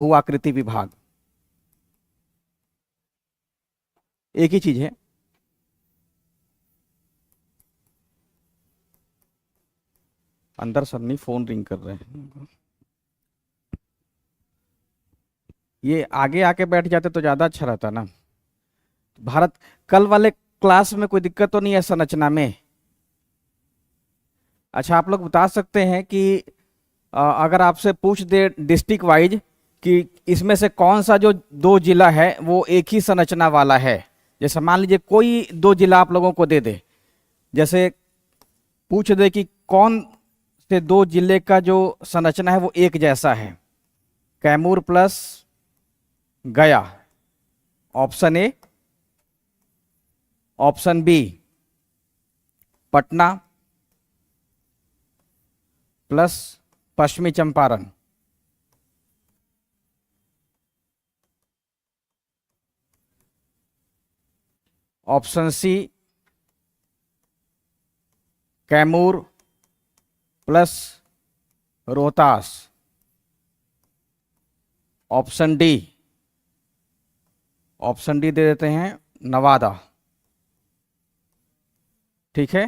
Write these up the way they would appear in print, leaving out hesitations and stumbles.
भू आकृति विभाग एक ही चीज है। अंदर सन्नी फोन रिंग कर रहे हैं। ये आगे आके बैठ जाते तो ज्यादा अच्छा रहता ना। भारत, कल वाले क्लास में कोई दिक्कत तो नहीं है संरचना में? अच्छा, आप लोग बता सकते हैं कि अगर आपसे पूछ दे डिस्ट्रिक्ट वाइज कि इसमें से कौन सा जो दो जिला है वो एक ही संरचना वाला है। जैसे मान लीजिए कोई दो जिला आप लोगों को दे दे, जैसे पूछ दे कि कौन से दो जिले का जो संरचना है वो एक जैसा है। Kaimur plus Gaya, option A. Option B Patna plus Pashchimi Champaran. Option C Kaimur plus Rohtas. Option D, option D दे देते हैं नवादा, ठीक है,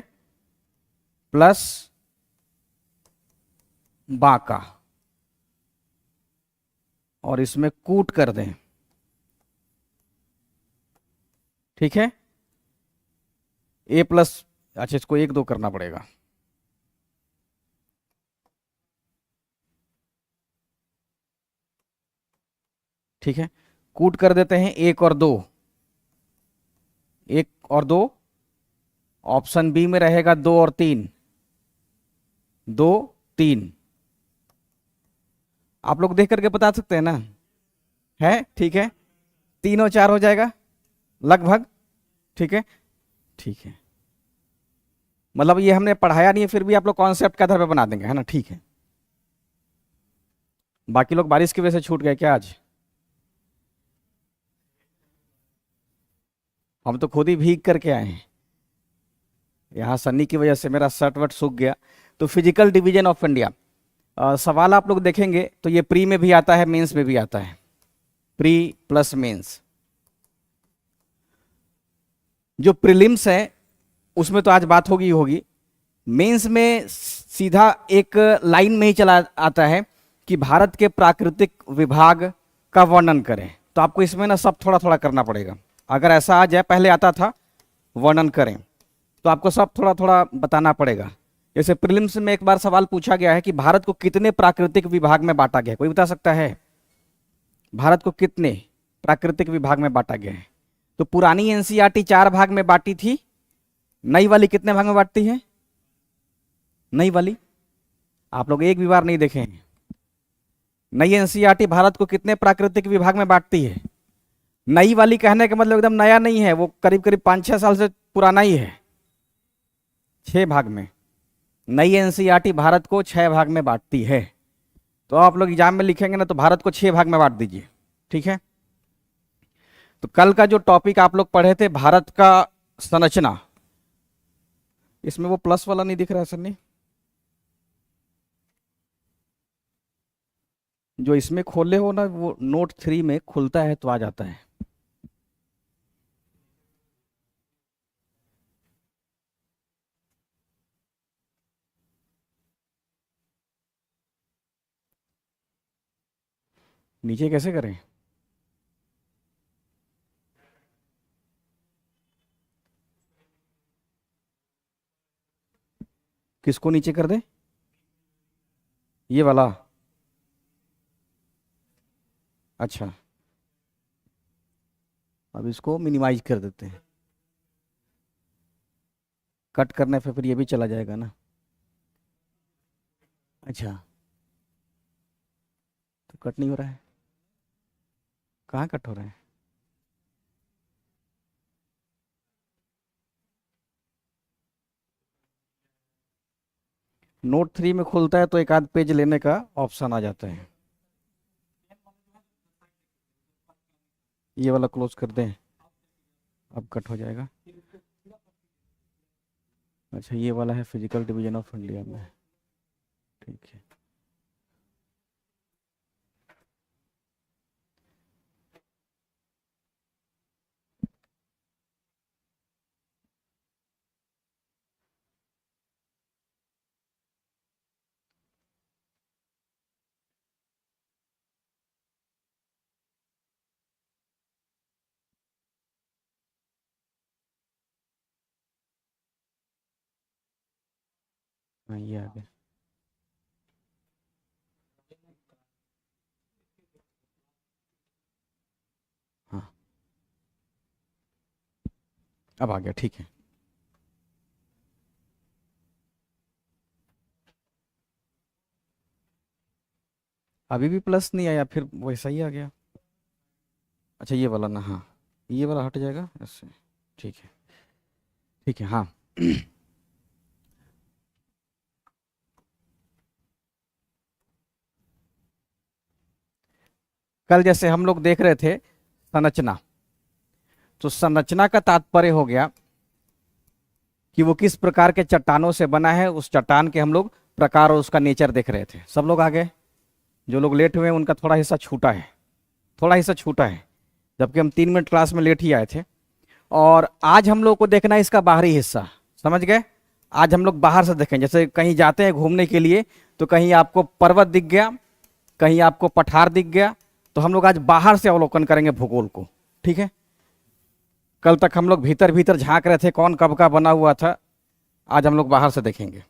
प्लस बांका। और इसमें कूट कर दें, ठीक है। ए प्लस, अच्छा इसको एक दो करना पड़ेगा। ठीक है, कूट कर देते हैं एक और दो, एक और दो। ऑप्शन बी में रहेगा दो और तीन, दो तीन। आप लोग देख करके बता सकते हैं ना? है, ठीक है, तीन और चार हो जाएगा लगभग, ठीक है। ठीक है, मतलब ये हमने पढ़ाया नहीं है, फिर भी आप लोग कॉन्सेप्ट के आधार पर बना देंगे, है ना? ठीक है। बाकी लोग बारिश की वजह से छूट गए क्या आज? हम तो खुद ही भीग करके आए हैं, यहाँ सन्नी की वजह से मेरा शर्ट वर्ट सूख गया। तो फिजिकल डिवीजन ऑफ इंडिया, सवाल आप लोग देखेंगे तो ये प्री में भी आता है, मेंस में भी आता है, प्री प्लस मेंस। जो प्रीलिम्स है उसमें तो आज बात होगी ही होगी। मेंस में सीधा एक लाइन में ही चला आता है कि भारत के प्राकृतिक विभाग का वर्णन करें। तो आपको इसमें ना सब थोड़ा थोड़ा करना पड़ेगा। अगर ऐसा आ जाए, पहले आता था वर्णन करें, तो आपको सब थोड़ा थोड़ा बताना पड़ेगा। जैसे प्रीलिम्स में एक बार सवाल पूछा गया है कि भारत को कितने प्राकृतिक विभाग में बांटा गया है, कोई बता सकता है? भारत को कितने प्राकृतिक विभाग में बांटा गया है? तो पुरानी एनसीईआरटी 4 भाग में बांटी थी, नई वाली कितने भाग में बांटती है? नई वाली आप लोग एक भी बार नहीं देखे हैं। नई एनसीईआरटी भारत को कितने प्राकृतिक विभाग में बांटती है? नई वाली कहने का मतलब एकदम नया नहीं है, वो करीब करीब 5-6 साल से पुराना ही है। 6 भाग में नई एनसीईआरटी भारत को 6 भाग में बांटती है। तो आप लोग एग्जाम में लिखेंगे ना तो भारत को 6 भाग में बांट दीजिए, ठीक है। तो कल का जो टॉपिक आप लोग पढ़े थे भारत का संरचना, इसमें वो प्लस वाला नहीं दिख रहा है सर? नहीं, जो इसमें खोले हो ना वो नोट 3 में खुलता है तो आ जाता है। नीचे कैसे करें? किसको नीचे कर दे? ये वाला? अच्छा, अब इसको मिनिमाइज कर देते हैं। कट करने पे फिर ये भी चला जाएगा ना। अच्छा, तो कट नहीं हो रहा है, कहाँ कट हो रहा है? नोट 3 में खुलता है तो एक आध पेज लेने का ऑप्शन आ जाता है। ये वाला क्लोज कर दें, अब कट हो जाएगा। अच्छा, ये वाला है फिजिकल डिवीजन ऑफ इंडिया में, ठीक है। हाँ ये आ गया। हाँ अब आ गया, ठीक है। अभी भी प्लस नहीं आया, फिर वैसा ही आ गया। अच्छा ये वाला ना, हाँ ये वाला हट जाएगा ऐसे। ठीक है, ठीक है, हाँ। कल जैसे हम लोग देख रहे थे संरचना, तो संरचना का तात्पर्य हो गया कि वो किस प्रकार के चट्टानों से बना है, उस चट्टान के हम लोग प्रकार और उसका नेचर देख रहे थे। सब लोग आ गए, जो लोग लेट हुए हैं उनका थोड़ा हिस्सा छूटा है, थोड़ा हिस्सा छूटा है, जबकि हम 3 मिनट क्लास में लेट ही आए थे। और आज हम लोग को देखना है इसका बाहरी हिस्सा, समझ गए। आज हम लोग बाहर से देखें, जैसे कहीं जाते हैं घूमने के लिए तो कहीं आपको पर्वत दिख गया, कहीं आपको पठार दिख गया, तो हम लोग आज बाहर से अवलोकन करेंगे भूगोल को, ठीक है। कल तक हम लोग भीतर भीतर झांक रहे थे कौन कब का बना हुआ था, आज हम लोग बाहर से देखेंगे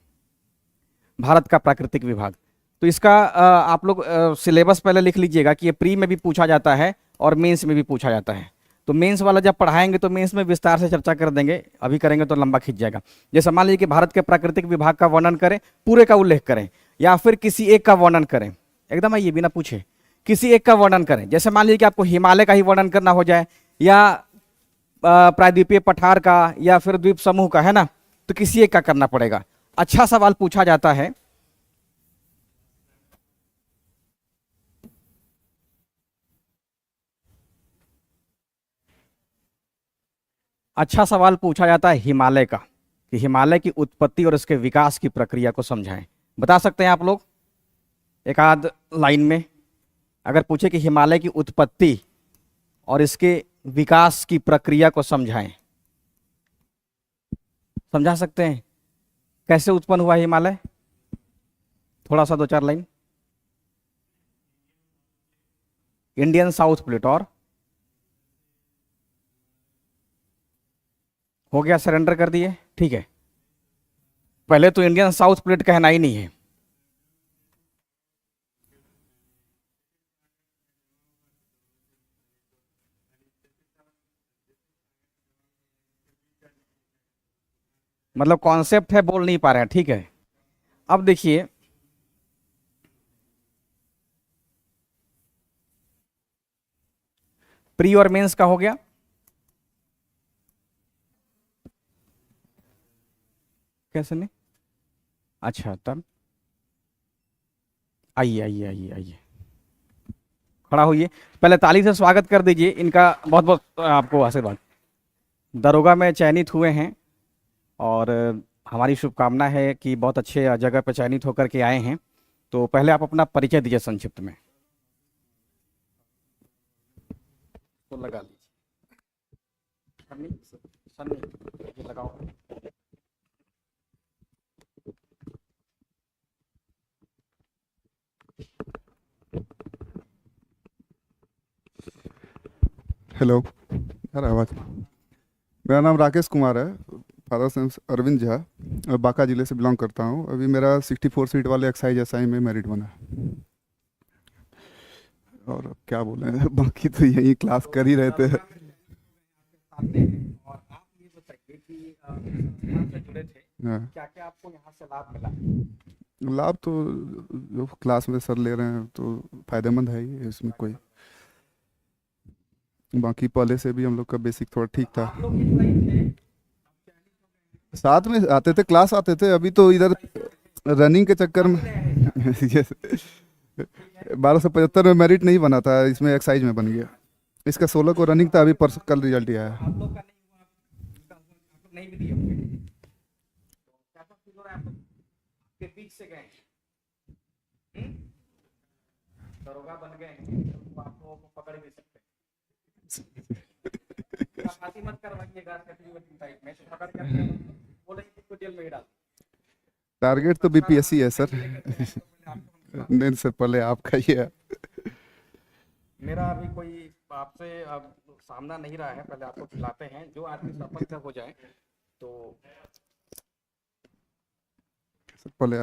भारत का प्राकृतिक विभाग। तो इसका आप लोग सिलेबस पहले लिख लीजिएगा कि ये प्री में भी पूछा जाता है और मेंस में भी पूछा जाता है। तो मेंस वाला जब पढ़ाएंगे तो मेंस में विस्तार से चर्चा कर देंगे, अभी करेंगे तो लंबा खिंच जाएगा। जैसे मान लीजिए कि भारत के प्राकृतिक विभाग का वर्णन करें, पूरे का उल्लेख करें, या फिर किसी एक का वर्णन करें, एकदम आइए बिना पूछे किसी एक का वर्णन करें। जैसे मान लीजिए कि आपको हिमालय का ही वर्णन करना हो जाए, या प्रायद्वीपीय पठार का, या फिर द्वीप समूह का, है ना, तो किसी एक का करना पड़ेगा। अच्छा सवाल पूछा जाता है, अच्छा सवाल पूछा जाता है हिमालय का, कि हिमालय की उत्पत्ति और इसके विकास की प्रक्रिया को समझाएं। बता सकते हैं आप लोग एक आध लाइन में? अगर पूछे कि हिमालय की उत्पत्ति और इसके विकास की प्रक्रिया को समझाएं, समझा सकते हैं? कैसे उत्पन्न हुआ हिमालय, थोड़ा सा 2-4 लाइन। इंडियन साउथ प्लेट, और हो गया, सरेंडर कर दिए, ठीक है। पहले तो इंडियन साउथ प्लेट कहना ही नहीं है, मतलब कॉन्सेप्ट है, बोल नहीं पा रहे हैं, ठीक है। अब देखिए, प्री और मेंस का हो गया, कैसे नहीं? अच्छा तब आइए आइए आइए आइए, खड़ा होइए, पहले ताली से स्वागत कर दीजिए इनका, बहुत बहुत आपको आशीर्वाद। दरोगा में चयनित हुए हैं, और हमारी शुभकामना है कि बहुत अच्छे जगह पर चयनित होकर के आए हैं। तो पहले आप अपना परिचय दीजिए संक्षिप्त में। तो लगा लीजिए, सन्नी, सन्नी, ये लगाओ। हेलो, यार आवाज़। मेरा नाम राकेश कुमार है। फादर सेंस अरविंद झा, और बांका जिले से बिलोंग करता हूँ। अभी मेरा 64 सीट वाले एक्साइज एसआई में मेरिट बना है। और अब क्या बोले बाकी तो यही क्लास कर ही रहते हैं। और आप ये बताइए कि संस्थान से जुड़े थे, हाँ, क्या क्या आपको यहाँ से लाभ मिला? लाभ तो जो क्लास में सर ले रहे हैं तो फायदेमंद है ही, इसमें कोई। बाकी पहले से भी हम लोग का बेसिक थोड़ा ठीक था। आप लोग कितना ही थे? साथ में आते थे, क्लास आते थे। अभी तो इधर रनिंग के चक्कर में Yes। 1275 में मेरिट नहीं बना था, इसमें एक्साइज में बन गया। इसका 16 को रनिंग था, अभी परसों कल रिजल्ट ही आया। आप लोग का नहीं हुआ, इसका आप लोग नहीं भी दिए होंगे, तो क्या क्या फील हो रहा है आप लोग के बीच से गए हैं? दरोगा बन गए हैं, तो आप लोगों को पकड़ भी सकते हैं। आप फांसी मत करवाइएगा सर्टिफिकेट टाइप में, तो पकड़ करके बोले कि इसको जेल में ही डाल। टारगेट तो बीपीएससी है सर। लेकर के आए, तो पहले आपको नहीं सर, पहले आपका ही है। मेरा अभी कोई आपसे अब सामना नहीं रहा है, पहले आपको खिलाते हैं, जो आदमी सफल हो जाए तो पहले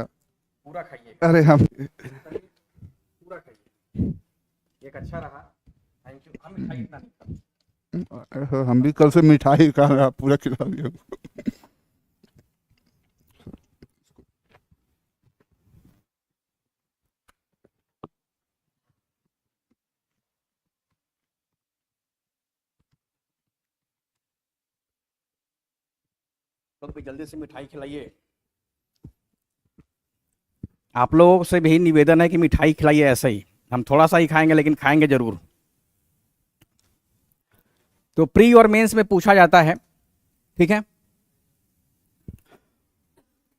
पूरा खाइए, अरे हम पूरा खाइए, एक अच्छा रहा, थैंक यू। हम मिठाई इतना नहीं खाते। हम भी कल से मिठाई खा रहे हैं, आप पूरा खिला दिया। लोग भी जल्दी से मिठाई खिलाइए। आप लोगों से भी निवेदन है कि मिठाई खिलाइए ऐसे ही, हम थोड़ा सा ही खाएंगे लेकिन खाएंगे जरूर। तो प्री और मेंस में पूछा जाता है, ठीक है।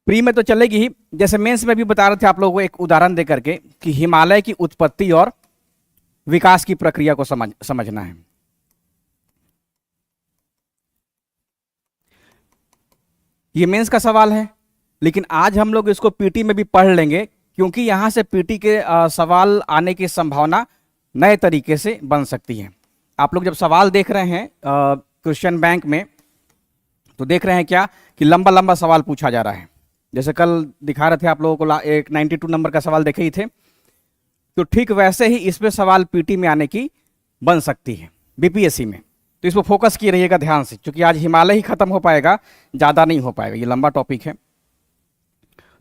प्री में तो चलेगी ही, जैसे मेंस में भी बता रहे थे आप लोगों को एक उदाहरण दे करके कि हिमालय की उत्पत्ति और विकास की प्रक्रिया को समझना है। ये मेंस का सवाल है, लेकिन आज हम लोग इसको पीटी में भी पढ़ लेंगे, क्योंकि यहां से पीटी के सवाल आने की संभावना नए तरीके से बन सकती है। आप लोग जब सवाल देख रहे हैं क्वेश्चन बैंक में, तो देख रहे हैं क्या कि लंबा लंबा सवाल पूछा जा रहा है। जैसे कल दिखा रहे थे आप लोगों को एक 92 नंबर का सवाल देखे ही थे, तो ठीक वैसे ही इसमें सवाल पीटी में आने की बन सकती है, बीपीएससी में। तो इस पर फोकस किए रहिएगा ध्यान से, क्योंकि आज हिमालय ही खत्म हो पाएगा, ज़्यादा नहीं हो पाएगा, ये लंबा टॉपिक है।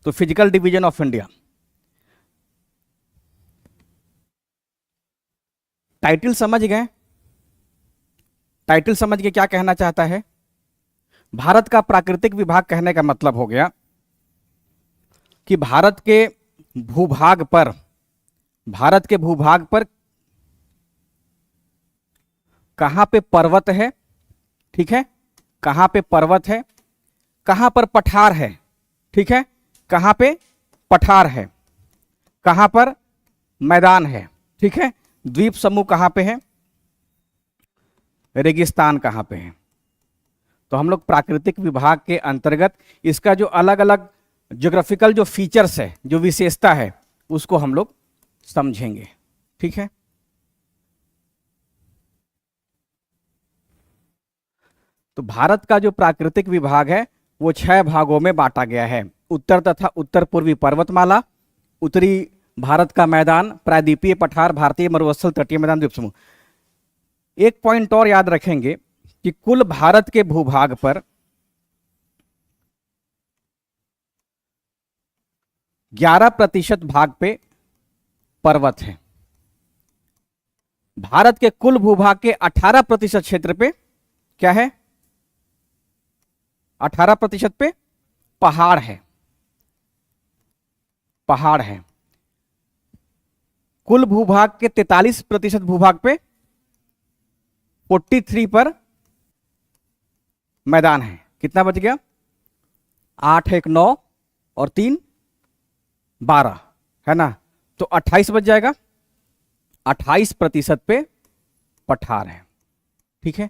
तो physical division of India, title समझ गए? टाइटल समझ के क्या कहना चाहता है? भारत का प्राकृतिक विभाग कहने का मतलब हो गया कि भारत के भूभाग पर कहां पे पर्वत है, ठीक है, कहां पे पर्वत है, कहां पर पठार है, ठीक है, कहां पे पठार है, कहां पर मैदान है, ठीक है, द्वीप समूह कहां पे है, रेगिस्तान कहां पे है। तो हम लोग प्राकृतिक विभाग के अंतर्गत इसका जो अलग अलग ज्योग्राफिकल जो फीचर्स है, जो विशेषता है, उसको हम लोग समझेंगे, ठीक है। तो भारत का जो प्राकृतिक विभाग है वो 6 भागों में बांटा गया है। उत्तर तथा उत्तर पूर्वी पर्वतमाला, उत्तरी भारत का मैदान, प्रायद्वीपीय पठार, भारतीय मरुस्थल, तटीय मैदान, द्वीप समूह। एक पॉइंट और याद रखेंगे कि कुल भारत के भूभाग पर 11% भाग पे पर्वत है। भारत के कुल भूभाग के 18% क्षेत्र पे क्या है? 18% पे पहाड़ है, पहाड़ है। कुल भूभाग के 43% भूभाग पे 43 पर मैदान है। कितना बच गया? 8 1 9 और 3 12 है ना, तो 28 बच जाएगा। 28% पे पठार है, ठीक है।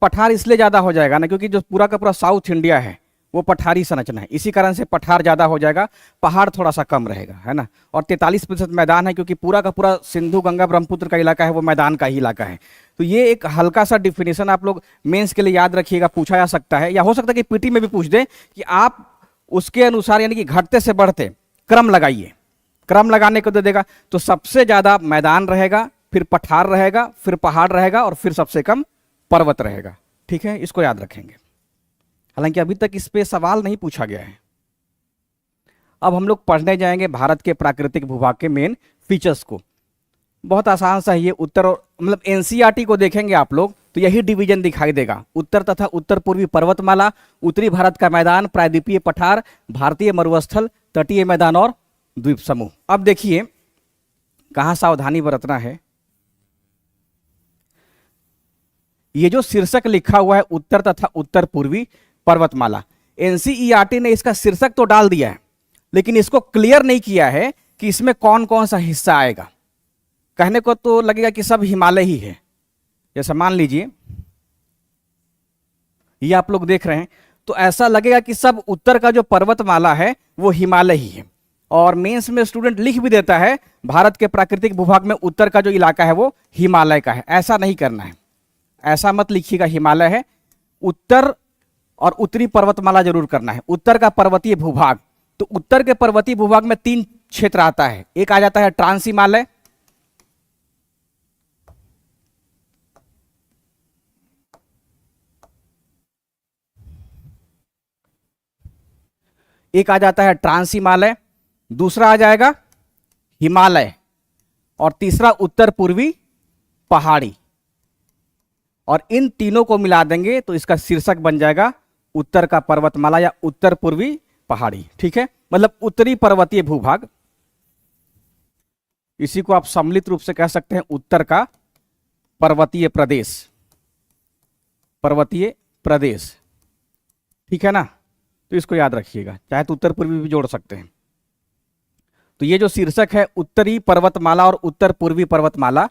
पठार इसलिए ज्यादा हो जाएगा ना, क्योंकि जो पूरा का पूरा साउथ इंडिया है वो पठारी संरचना है, इसी कारण से पठार ज्यादा हो जाएगा, पहाड़ थोड़ा सा कम रहेगा, है ना। और 43% मैदान है, क्योंकि पूरा का पूरा सिंधु गंगा ब्रह्मपुत्र का इलाका है वो मैदान का ही इलाका है। तो ये एक हल्का सा डिफिनेशन आप लोग मेंस के लिए याद रखिएगा, पूछा जा सकता है, या हो सकता है कि पीटी में भी पूछ दे कि आप उसके अनुसार यानी कि घटते से बढ़ते क्रम लगाइए। क्रम लगाने को दे देगा तो सबसे ज्यादा मैदान रहेगा, फिर पठार रहेगा, फिर पहाड़ रहेगा और फिर सबसे कम पर्वत रहेगा, ठीक है। इसको याद रखेंगे। हालांकि अभी तक इस पे सवाल नहीं पूछा गया है। अब हम लोग पढ़ने जाएंगे भारत के प्राकृतिक भूभाग के मेन फीचर्स को। बहुत आसान सा है ये। उत्तर और मतलब एनसीईआरटी को देखेंगे आप लोग तो यही डिवीजन दिखाई देगा। उत्तर तथा उत्तर पूर्वी पर्वतमाला, उत्तरी भारत का मैदान, प्रायद्वीपीय पठार, भारतीय मरुस्थल, तटीय मैदान और द्वीप समूह। अब देखिए कहां सावधानी बरतना है। ये जो शीर्षक लिखा हुआ है उत्तर तथा उत्तर पूर्वी पर्वतमाला, एनसीईआरटी ने इसका शीर्षक तो डाल दिया है, लेकिन इसको क्लियर नहीं किया है कि इसमें कौन कौन सा हिस्सा आएगा। कहने को तो लगेगा कि सब हिमालय ही है। जैसे मान लीजिए ये आप लोग देख रहे हैं तो ऐसा लगेगा कि सब उत्तर का जो पर्वतमाला है वो हिमालय ही है। और मेंस में स्टूडेंट लिख भी देता है भारत के प्राकृतिक भूभाग में उत्तर का जो इलाका है वो हिमालय का है। ऐसा नहीं करना है, ऐसा मत लिखिएगा हिमालय है। उत्तर और उत्तरी पर्वतमाला जरूर करना है। उत्तर का पर्वतीय भूभाग तो उत्तर के पर्वतीय भूभाग में 3 क्षेत्र आता है। एक आ जाता है ट्रांस हिमालय, एक आ जाता है ट्रांस हिमालय, दूसरा आ जाएगा हिमालय, और तीसरा उत्तर पूर्वी पहाड़ी। और इन तीनों को मिला देंगे तो इसका शीर्षक बन जाएगा उत्तर का पर्वतमाला या उत्तर पूर्वी पहाड़ी। ठीक है, मतलब उत्तरी पर्वतीय भूभाग, इसी को आप सम्मिलित रूप से कह सकते हैं उत्तर का पर्वतीय प्रदेश, पर्वतीय प्रदेश। ठीक है ना, तो इसको याद रखिएगा, चाहे तो उत्तर पूर्वी भी जोड़ सकते हैं। तो ये जो शीर्षक है उत्तरी पर्वतमाला और उत्तर पूर्वी पर्वतमाला,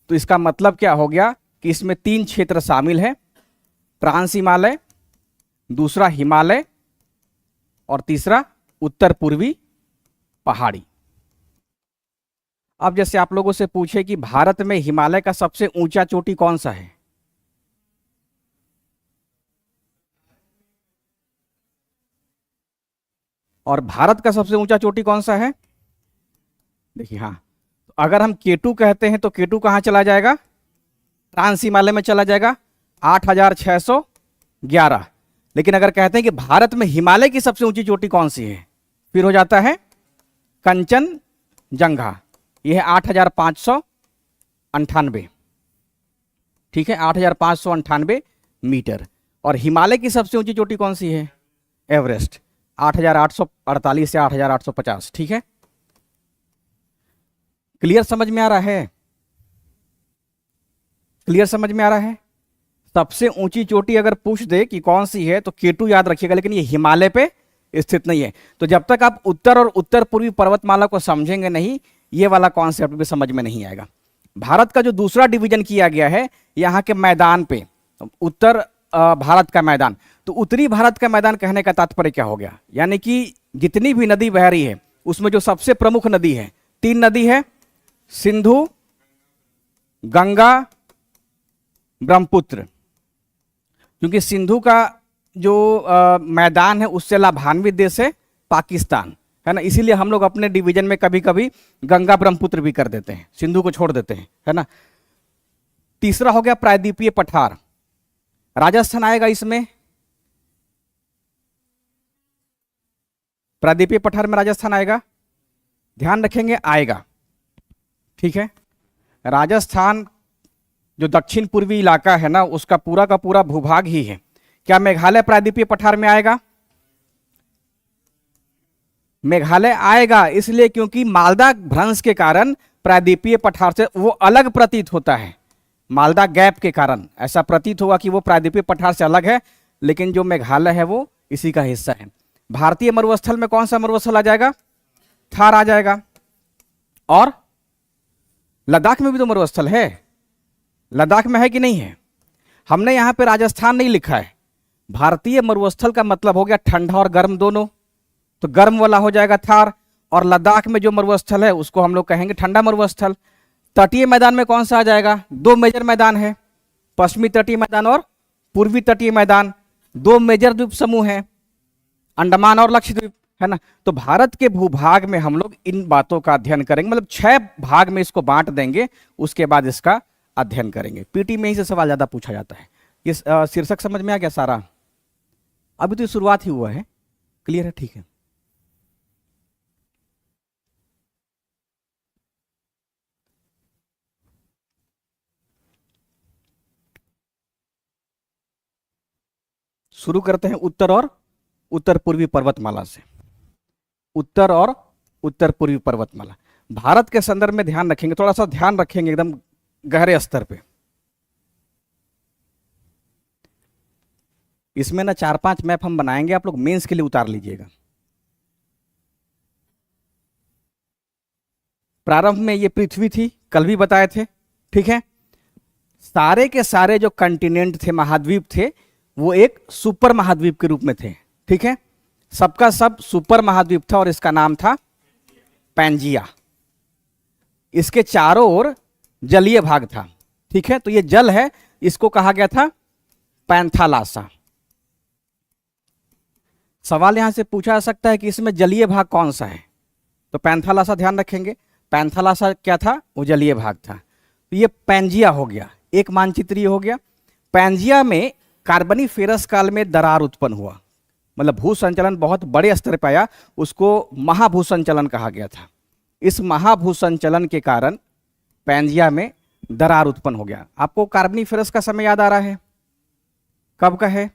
तो इसका मतलब क्या हो गया कि इसमें 3 क्षेत्र शामिल हैं, ट्रांस हिमालय, दूसरा हिमालय, और तीसरा उत्तर पूर्वी पहाड़ी। अब जैसे आप लोगों से पूछे कि भारत में हिमालय का सबसे ऊंचा चोटी कौन सा है, और भारत का सबसे ऊंचा चोटी कौन सा है, देखिए हाँ, तो अगर हम K2 कहते हैं तो K2 कहां चला जाएगा, ट्रांस हिमालय में चला जाएगा 8611। लेकिन अगर कहते हैं कि भारत में हिमालय की सबसे ऊंची चोटी कौन सी है, फिर हो जाता है कंचनजंगा, यह है 8598। ठीक है, 8598 मीटर। और हिमालय की सबसे ऊंची चोटी कौन सी है, एवरेस्ट, 8848 से 8850। ठीक है, क्लियर समझ में आ रहा है, क्लियर समझ में आ रहा है। सबसे ऊंची चोटी अगर पूछ दे कि कौन सी है तो K2 याद रखिएगा, लेकिन ये हिमालय पे स्थित नहीं है। तो जब तक आप उत्तर और उत्तर पूर्वी पर्वतमाला को समझेंगे नहीं, ये वाला कॉन्सेप्ट भी समझ में नहीं आएगा। भारत का जो दूसरा डिवीजन किया गया है यहाँ के मैदान पे, उत्तर भारत का मैदान, तो उत्तरी भारत का मैदान कहने का तात्पर्य क्या हो गया, यानी कि जितनी भी नदी बह रही है उसमें जो सबसे प्रमुख नदी है, 3 नदी है, सिंधु, गंगा, ब्रह्मपुत्र। क्योंकि सिंधु का जो मैदान है उससे लाभान्वित देश है पाकिस्तान, है ना, इसीलिए हम लोग अपने डिवीजन में कभी कभी गंगा ब्रह्मपुत्र भी कर देते हैं, सिंधु को छोड़ देते हैं, है ना। तीसरा हो गया प्रायद्वीपीय पठार, राजस्थान आएगा इसमें, प्रायद्वीपीय पठार में राजस्थान आएगा, ध्यान रखेंगे आएगा। ठीक है, राजस्थान जो दक्षिण पूर्वी इलाका है ना, उसका पूरा का पूरा भूभाग ही है। क्या मेघालय प्रायद्वीपीय पठार में आएगा, मेघालय आएगा, इसलिए क्योंकि मालदा भ्रंश के कारण प्रायद्वीपीय पठार से वो अलग प्रतीत होता है, मालदा गैप के कारण ऐसा प्रतीत होगा कि वो प्रायद्वीपीय पठार से अलग है, लेकिन जो मेघालय है वो इसी का हिस्सा है। भारतीय मरुस्थल में कौन सा मरुस्थल आ जाएगा, थार आ जाएगा। और लद्दाख में भी तो मरुस्थल है, लद्दाख में है कि नहीं है, हमने यहां पे राजस्थान नहीं लिखा है। भारतीय मरुस्थल का मतलब हो गया ठंडा और गर्म दोनों, तो गर्म वाला हो जाएगा थार, और लद्दाख में जो मरुस्थल है उसको हम लोग कहेंगे ठंडा मरुस्थल। तटीय मैदान में कौन सा आ जाएगा, 2 मेजर मैदान है, पश्चिमी तटीय मैदान और पूर्वी तटीय मैदान, 2 मेजर द्वीप समूह हैं, अंडमान और लक्षद्वीप, है ना। तो भारत के भूभाग में हम लोग इन बातों का अध्ययन करेंगे, मतलब 6 भाग में इसको बांट देंगे, उसके बाद इसका अध्ययन करेंगे। पीटी में ही से सवाल ज्यादा पूछा जाता है। ये शीर्षक समझ में आ गया सारा, अभी तो शुरुआत ही हुआ है, क्लियर है, ठीक है। शुरू करते हैं उत्तर और उत्तर पूर्वी पर्वतमाला से। उत्तर और उत्तर पूर्वी पर्वतमाला भारत के संदर्भ में ध्यान रखेंगे, थोड़ा सा ध्यान रखेंगे एकदम गहरे स्तर पे। इसमें ना 4-5 मैप हम बनाएंगे, आप लोग मेंस के लिए उतार लीजिएगा। प्रारंभ में ये पृथ्वी थी, कल भी बताए थे, ठीक है। सारे के सारे जो कंटिनेंट थे, महाद्वीप थे, वो एक सुपर महाद्वीप के रूप में थे, ठीक है। सबका सब सुपर महाद्वीप था और इसका नाम था पैंजिया। इसके चारों ओर जलीय भाग था, ठीक है। तो ये जल है, इसको कहा गया था पैंथालासा। सवाल यहां से पूछा जा सकता है कि इसमें जलीय भाग कौन सा है, तो पैंथालासा ध्यान रखेंगे। पैंथालासा क्या था, वो जलीय भाग था। तो ये पैंजिया हो गया, एक मानचित्रीय हो गया। पैंजिया में कार्बनीफेरस काल में दरार उत्पन्न हुआ, मतलब भू संचलन बहुत बड़े स्तर पर आया, उसको महाभू संचलन कहा गया था। इस महाभू संचलन के कारण पैंजिया में दरार उत्पन्न हो गया। आपको कार्बनीफेरस का समय याद आ रहा है, कब का है?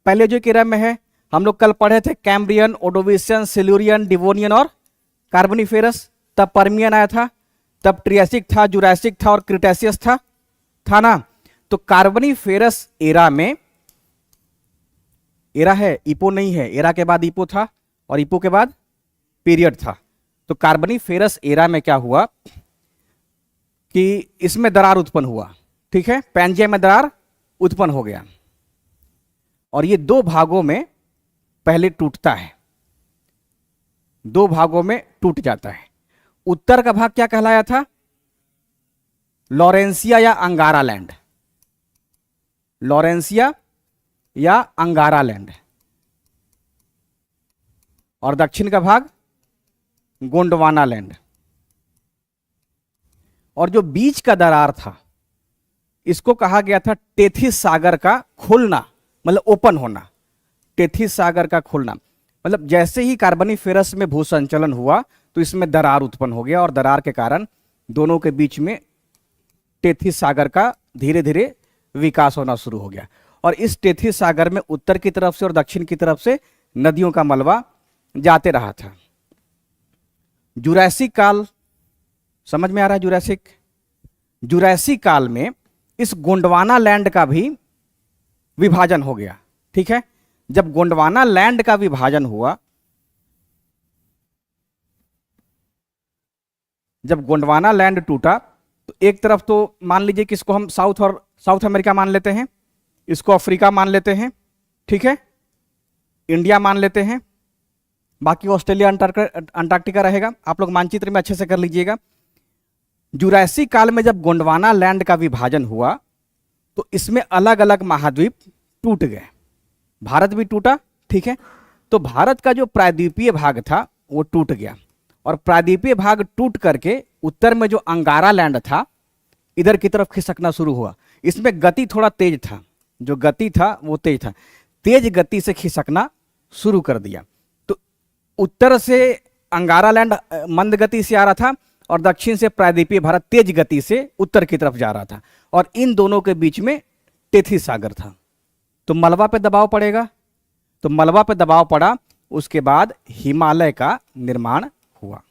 पहले जो क्रम में है, हम लोग कल पढ़े थे कैम्ब्रियन, ओडोविशियन, सिल्यूरियन, डिवोनियन और कार्बनीफेरस। तब पर्मियन आया था, तब ट्रियासिक था, जुरासिक था और क्रिटेशियस था ना। तो कार्बनीफेरस एरा में, एरा है, इपो नहीं है, एरा के बाद इपो था और इपो के बाद पीरियड था। तो कार्बनीफेरस एरा में क्या हुआ कि इसमें दरार उत्पन्न हुआ, ठीक है, पैंजिया में दरार उत्पन्न हो गया और ये दो भागों में पहले टूटता है, दो भागों में टूट जाता है। उत्तर का भाग क्या कहलाया था? लॉरेंसिया या अंगारा लैंड, लॉरेंसिया या अंगारा लैंड, और दक्षिण का भाग गोंडवाना लैंड। और जो बीच का दरार था, इसको कहा गया था टेथिस सागर का खुलना, मतलब ओपन होना। टेथिस सागर का खुलना मतलब जैसे ही कार्बनीफेरस में भूसंचलन हुआ तो इसमें दरार उत्पन्न हो गया और दरार के कारण दोनों के बीच में टेथिस सागर का धीरे धीरे विकास होना शुरू हो गया। और इस टेथिस सागर में उत्तर की तरफ से और दक्षिण की तरफ से नदियों का मलबा जाते रहा था। जुरासिक काल, समझ में आ रहा है? जुरासिक काल में इस गोंडवाना लैंड का भी विभाजन हो गया, ठीक है। जब गोंडवाना लैंड का विभाजन हुआ, जब गोंडवाना लैंड टूटा तो एक तरफ तो मान लीजिए कि इसको हम साउथ अमेरिका मान लेते हैं, इसको अफ्रीका मान लेते हैं, ठीक है, इंडिया मान लेते हैं, बाकी ऑस्ट्रेलिया अंटार्कटिका रहेगा। आप लोग मानचित्र में अच्छे से कर लीजिएगा। जुरासिक काल में जब गोंडवाना लैंड का विभाजन हुआ तो इसमें अलग अलग महाद्वीप टूट गए, भारत भी टूटा, ठीक है। तो भारत का जो प्रायद्वीपीय भाग था वो टूट गया और प्रायद्वीपीय भाग टूट करके उत्तर में जो अंगारा लैंड था इधर की तरफ खिसकना शुरू हुआ। इसमें गति थोड़ा तेज था, जो गति था वो तेज था, तेज गति से खिसकना शुरू कर दिया। तो उत्तर से अंगारा लैंड मंद गति से आ रहा था और दक्षिण से प्रायद्वीपीय भारत तेज गति से उत्तर की तरफ जा रहा था और इन दोनों के बीच में टेथिस सागर था। तो मलबा पे दबाव पड़ेगा, तो मलबा पे दबाव पड़ा, उसके बाद हिमालय का निर्माण हुआ।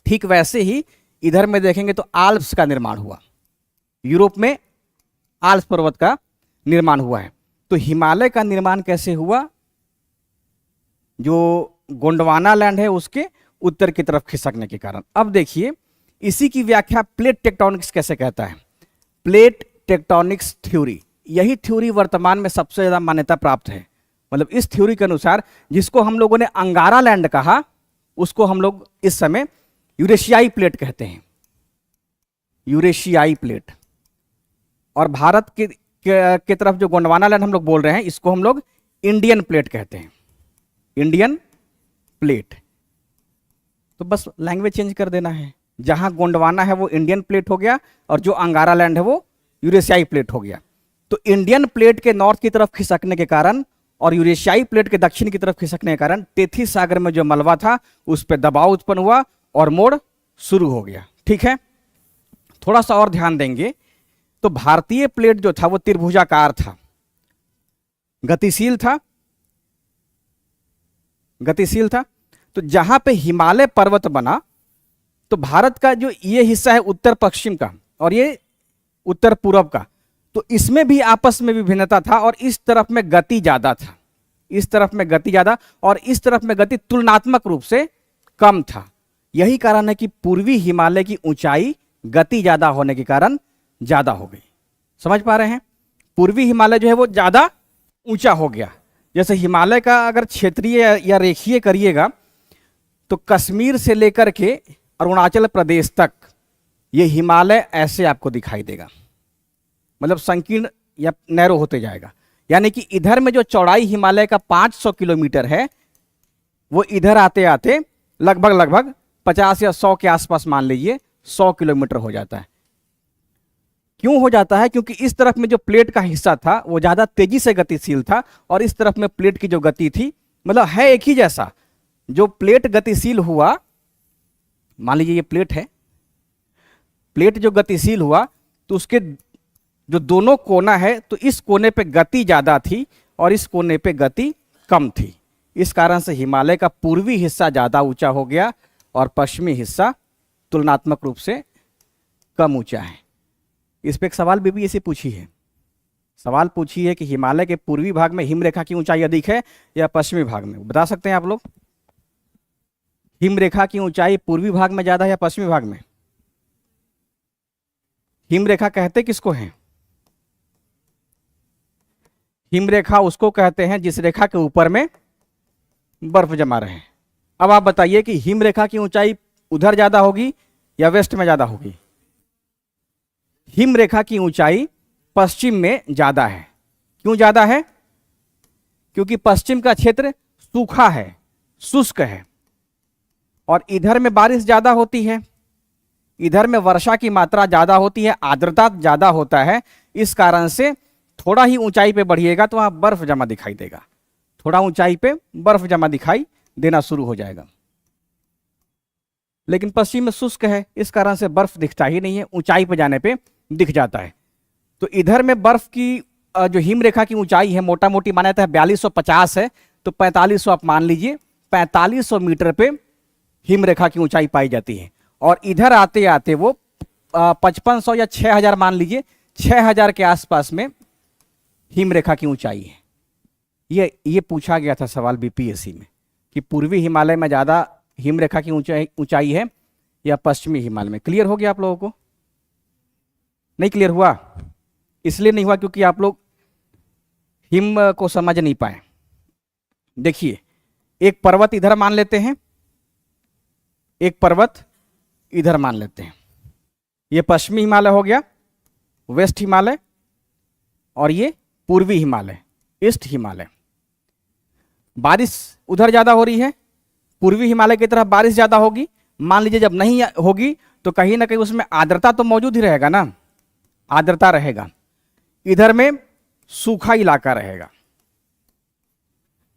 ठीक वैसे ही इधर में देखेंगे तो आल्प्स का निर्माण हुआ, यूरोप में आल्प्स पर्वत का निर्माण हुआ है। तो हिमालय का निर्माण कैसे हुआ? जो गोंडवाना लैंड है उसके उत्तर की तरफ खिसकने के कारण। अब देखिए इसी की व्याख्या प्लेट टेक्टोनिक्स कैसे कहता है। प्लेट टेक्टोनिक्स थ्योरी, यही थ्योरी वर्तमान में सबसे ज्यादा मान्यता प्राप्त है। मतलब इस थ्योरी के अनुसार जिसको हम लोगों ने अंगारा लैंड कहा उसको हम लोग इस समय यूरेशियाई प्लेट कहते हैं, यूरेशियाई प्लेट। और भारत के तरफ जो गोंडवाना लैंड हम लोग बोल रहे हैं इसको हम लोग इंडियन प्लेट कहते हैं, इंडियन प्लेट। तो बस लैंग्वेज चेंज कर देना है, जहां गोंडवाना है वो इंडियन प्लेट हो गया और जो अंगारा लैंड है वो यूरेशियाई प्लेट हो गया। तो इंडियन प्लेट के नॉर्थ की तरफ खिसकने के कारण और यूरेशियाई प्लेट के दक्षिण की तरफ खिसकने के कारण टेथिस सागर में जो मलबा था उस पर दबाव उत्पन्न हुआ और मोड़ शुरू हो गया, ठीक है। थोड़ा सा और ध्यान देंगे तो भारतीय प्लेट जो था वो त्रिभुजाकार था, गतिशील था, गतिशील था। तो जहां पे हिमालय पर्वत बना तो भारत का जो ये हिस्सा है उत्तर पश्चिम का और ये उत्तर पूर्व का, तो इसमें भी आपस में विभिन्नता था और इस तरफ में गति ज्यादा था, इस तरफ में गति ज्यादा और इस तरफ में गति तुलनात्मक रूप से कम था। यही कारण है कि पूर्वी हिमालय की ऊंचाई गति ज्यादा होने के कारण ज्यादा हो गई। समझ पा रहे हैं? पूर्वी हिमालय जो है वो ज्यादा ऊंचा हो गया। जैसे हिमालय का अगर क्षेत्रीय या रेखीय करिएगा तो कश्मीर से लेकर के अरुणाचल प्रदेश तक ये हिमालय ऐसे आपको दिखाई देगा, मतलब संकीर्ण या नैरो होते जाएगा। यानी कि इधर में जो चौड़ाई हिमालय का 500 किलोमीटर है, वो इधर आते आते लगभग लगभग 50 या 100 के आसपास, मान लीजिए 100 किलोमीटर हो जाता है। क्यों हो जाता है? क्योंकि इस तरफ में जो प्लेट का हिस्सा था वो ज्यादा तेजी से गतिशील था, और इस तरफ में प्लेट की जो गति थी, मतलब है एक ही जैसा। जो प्लेट गतिशील हुआ, मान लीजिए ये प्लेट है, प्लेट जो गतिशील हुआ तो उसके जो दोनों कोना है, तो इस कोने पे गति ज्यादा थी और इस कोने पे गति कम थी। इस कारण से हिमालय का पूर्वी हिस्सा ज्यादा ऊंचा हो गया और पश्चिमी हिस्सा तुलनात्मक रूप से कम ऊंचा है। इस पे एक सवाल भी ऐसे पूछी है, सवाल पूछी है कि हिमालय के पूर्वी भाग में हिमरेखा की ऊंचाई अधिक है या पश्चिमी भाग में? बता सकते हैं आप लोग, हिमरेखा की ऊंचाई पूर्वी भाग में ज्यादा है या पश्चिमी भाग में? हिमरेखा कहते किसको हैं? हिमरेखा उसको कहते हैं जिस रेखा के ऊपर में बर्फ जमा रहे। अब आप बताइए कि हिमरेखा की ऊंचाई उधर ज्यादा होगी या वेस्ट में ज्यादा होगी? हिमरेखा की ऊंचाई पश्चिम में ज्यादा है। क्यों ज्यादा है? क्योंकि पश्चिम का क्षेत्र सूखा है, शुष्क है, और इधर में बारिश ज्यादा होती है, इधर में वर्षा की मात्रा ज्यादा होती है, आर्द्रता ज्यादा होता है। इस कारण से थोड़ा ही ऊंचाई पे बढ़िएगा तो वहां बर्फ जमा दिखाई देगा, थोड़ा ऊंचाई पे बर्फ जमा दिखाई देना शुरू हो जाएगा। लेकिन पश्चिम में शुष्क है, इस कारण से बर्फ दिखता ही नहीं है, ऊंचाई पे जाने पे दिख जाता है। तो इधर में बर्फ की जो हिमरेखा की ऊंचाई है, मोटा मोटी माना जाता है 4250 है, तो 4500 आप मान लीजिए, 4500 मीटर पे हिमरेखा की ऊंचाई पाई जाती है। और इधर आते आते वो 5500 या 6000 मान लीजिए, 6000 के आसपास में हिमरेखा की ऊंचाई है। ये पूछा गया था सवाल बीपीएससी में कि पूर्वी हिमालय में ज्यादा हिमरेखा की ऊंचाई है या पश्चिमी हिमालय में। क्लियर हो गया आप लोगों को? नहीं क्लियर हुआ? इसलिए नहीं हुआ क्योंकि आप लोग हिम को समझ नहीं पाए। देखिए, एक पर्वत इधर मान लेते हैं, एक पर्वत इधर मान लेते हैं। ये पश्चिमी हिमालय हो गया, वेस्ट हिमालय, और ये पूर्वी हिमालय, ईस्ट हिमालय। बारिश उधर ज्यादा हो रही है, पूर्वी हिमालय की तरफ बारिश ज्यादा होगी। मान लीजिए जब नहीं होगी तो कहीं ना कहीं उसमें आर्द्रता तो मौजूद ही रहेगा ना, आर्द्रता रहेगा। इधर में सूखा इलाका रहेगा।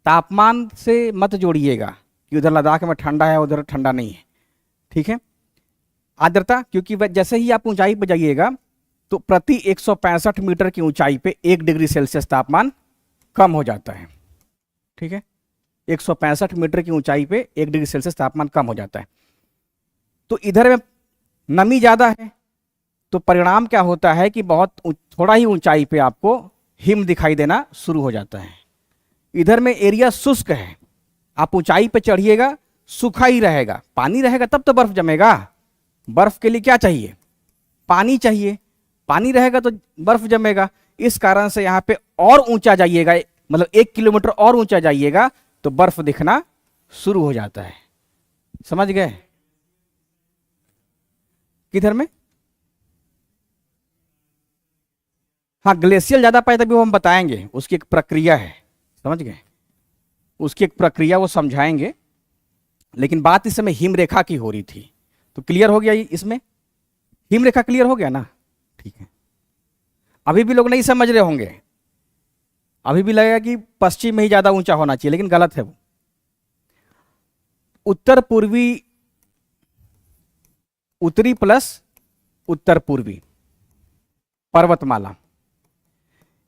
तापमान से मत जोड़िएगा कि उधर लद्दाख में ठंडा है उधर ठंडा नहीं है, ठीक है। आर्द्रता, क्योंकि जैसे ही आप ऊंचाई पर जाइएगा तो प्रति 165 मीटर की ऊंचाई पे 1 डिग्री सेल्सियस तापमान कम हो जाता है, ठीक है। 165 मीटर की ऊंचाई पे 1 डिग्री सेल्सियस तापमान कम हो जाता है। तो इधर में नमी ज्यादा है, तो परिणाम क्या होता है कि बहुत थोड़ा ही ऊंचाई पे आपको हिम दिखाई देना शुरू हो जाता है। इधर में एरिया शुष्क है, आप ऊंचाई पे चढ़िएगा सूखा ही रहेगा, पानी रहेगा तब तो बर्फ जमेगा। बर्फ के लिए क्या चाहिए? पानी चाहिए, पानी रहेगा तो बर्फ जमेगा। इस कारण से यहाँ पे और ऊंचा जाइएगा, मतलब 1 किलोमीटर और ऊंचा जाइएगा तो बर्फ दिखना शुरू हो जाता है। समझ गए? किधर में? हाँ, ग्लेशियल ज्यादा पाए तभी वो हम बताएंगे, उसकी एक प्रक्रिया है, समझ गए? उसकी एक प्रक्रिया वो समझाएंगे। लेकिन बात इस समय हिमरेखा की हो रही थी, तो क्लियर हो गया इसमें? हिमरेखा क्लियर हो गया ना? ठीक है। अभी भी लोग नहीं समझ रहे होंगे, अभी भी लगेगा कि पश्चिम में ही ज्यादा ऊंचा होना चाहिए, लेकिन गलत है वो। उत्तर पूर्वी, उत्तरी प्लस उत्तर पूर्वी पर्वतमाला।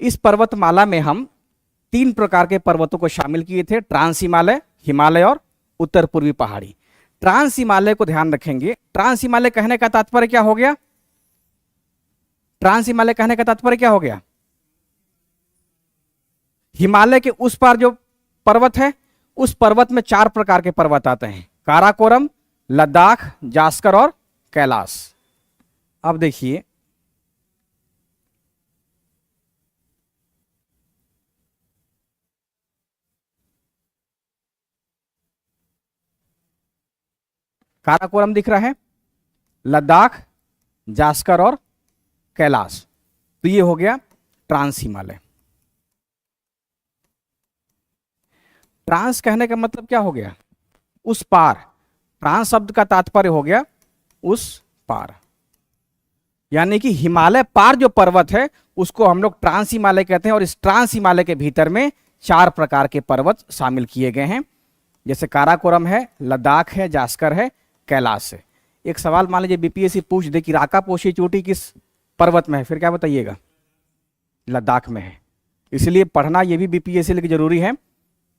इस पर्वतमाला में हम 3 प्रकार के पर्वतों को शामिल किए थे, ट्रांस हिमालय, हिमालय और उत्तर पूर्वी पहाड़ी। ट्रांस हिमालय को ध्यान रखेंगे। ट्रांस हिमालय कहने का तात्पर्य क्या हो गया? ट्रांस हिमालय कहने का तात्पर्य क्या हो गया? हिमालय के उस पार जो पर्वत है, उस पर्वत में 4 प्रकार के पर्वत आते हैं, काराकोरम, लद्दाख, जास्कर और कैलाश। अब देखिए, काराकोरम दिख रहा है, लद्दाख, जास्कर और कैलाश। तो ये हो गया ट्रांस हिमालय। ट्रांस कहने का मतलब क्या हो गया? उस पार। ट्रांस शब्द का तात्पर्य हो गया उस पार, यानी कि हिमालय पार जो पर्वत है उसको हम लोग ट्रांस हिमालय कहते हैं। और इस ट्रांस हिमालय के भीतर में 4 प्रकार के पर्वत शामिल किए गए हैं, जैसे काराकोरम है, लद्दाख है, जास्कर है, कैलाश है। एक सवाल मान लीजिए बीपीएससी पूछ दे कि राकापोशी चोटी किस पर्वत में है, फिर क्या बताइएगा? लद्दाख में है। इसलिए पढ़ना ये भी बीपीएससी के लिए जरूरी है।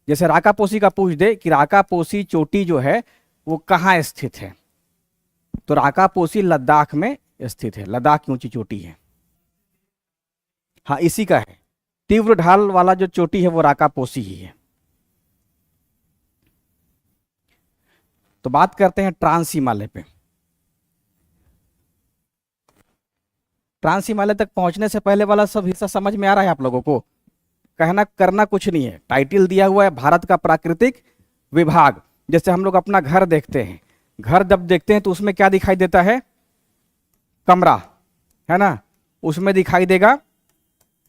जैसे राकापोशी का पूछ दे कि राकापोशी चोटी जो है वो कहाँ स्थित है, तो राकापोशी लद्दाख में स्थित है, लद्दाख की ऊंची चोटी है। हाँ, इसी का है। तीव्र ढाल वाला जो चोटी है वो राकापोशी ही है। तो बात करते हैं ट्रांस हिमालय पे। ट्रांस हिमालय तक पहुंचने से पहले वाला सब हिस्सा समझ में आ रहा है आप लोगों को? कहना करना कुछ नहीं है। टाइटल दिया हुआ है भारत का प्राकृतिक विभाग। जैसे हम लोग अपना घर देखते हैं, घर जब देखते हैं तो उसमें क्या दिखाई देता है? कमरा, है ना? उसमें दिखाई देगा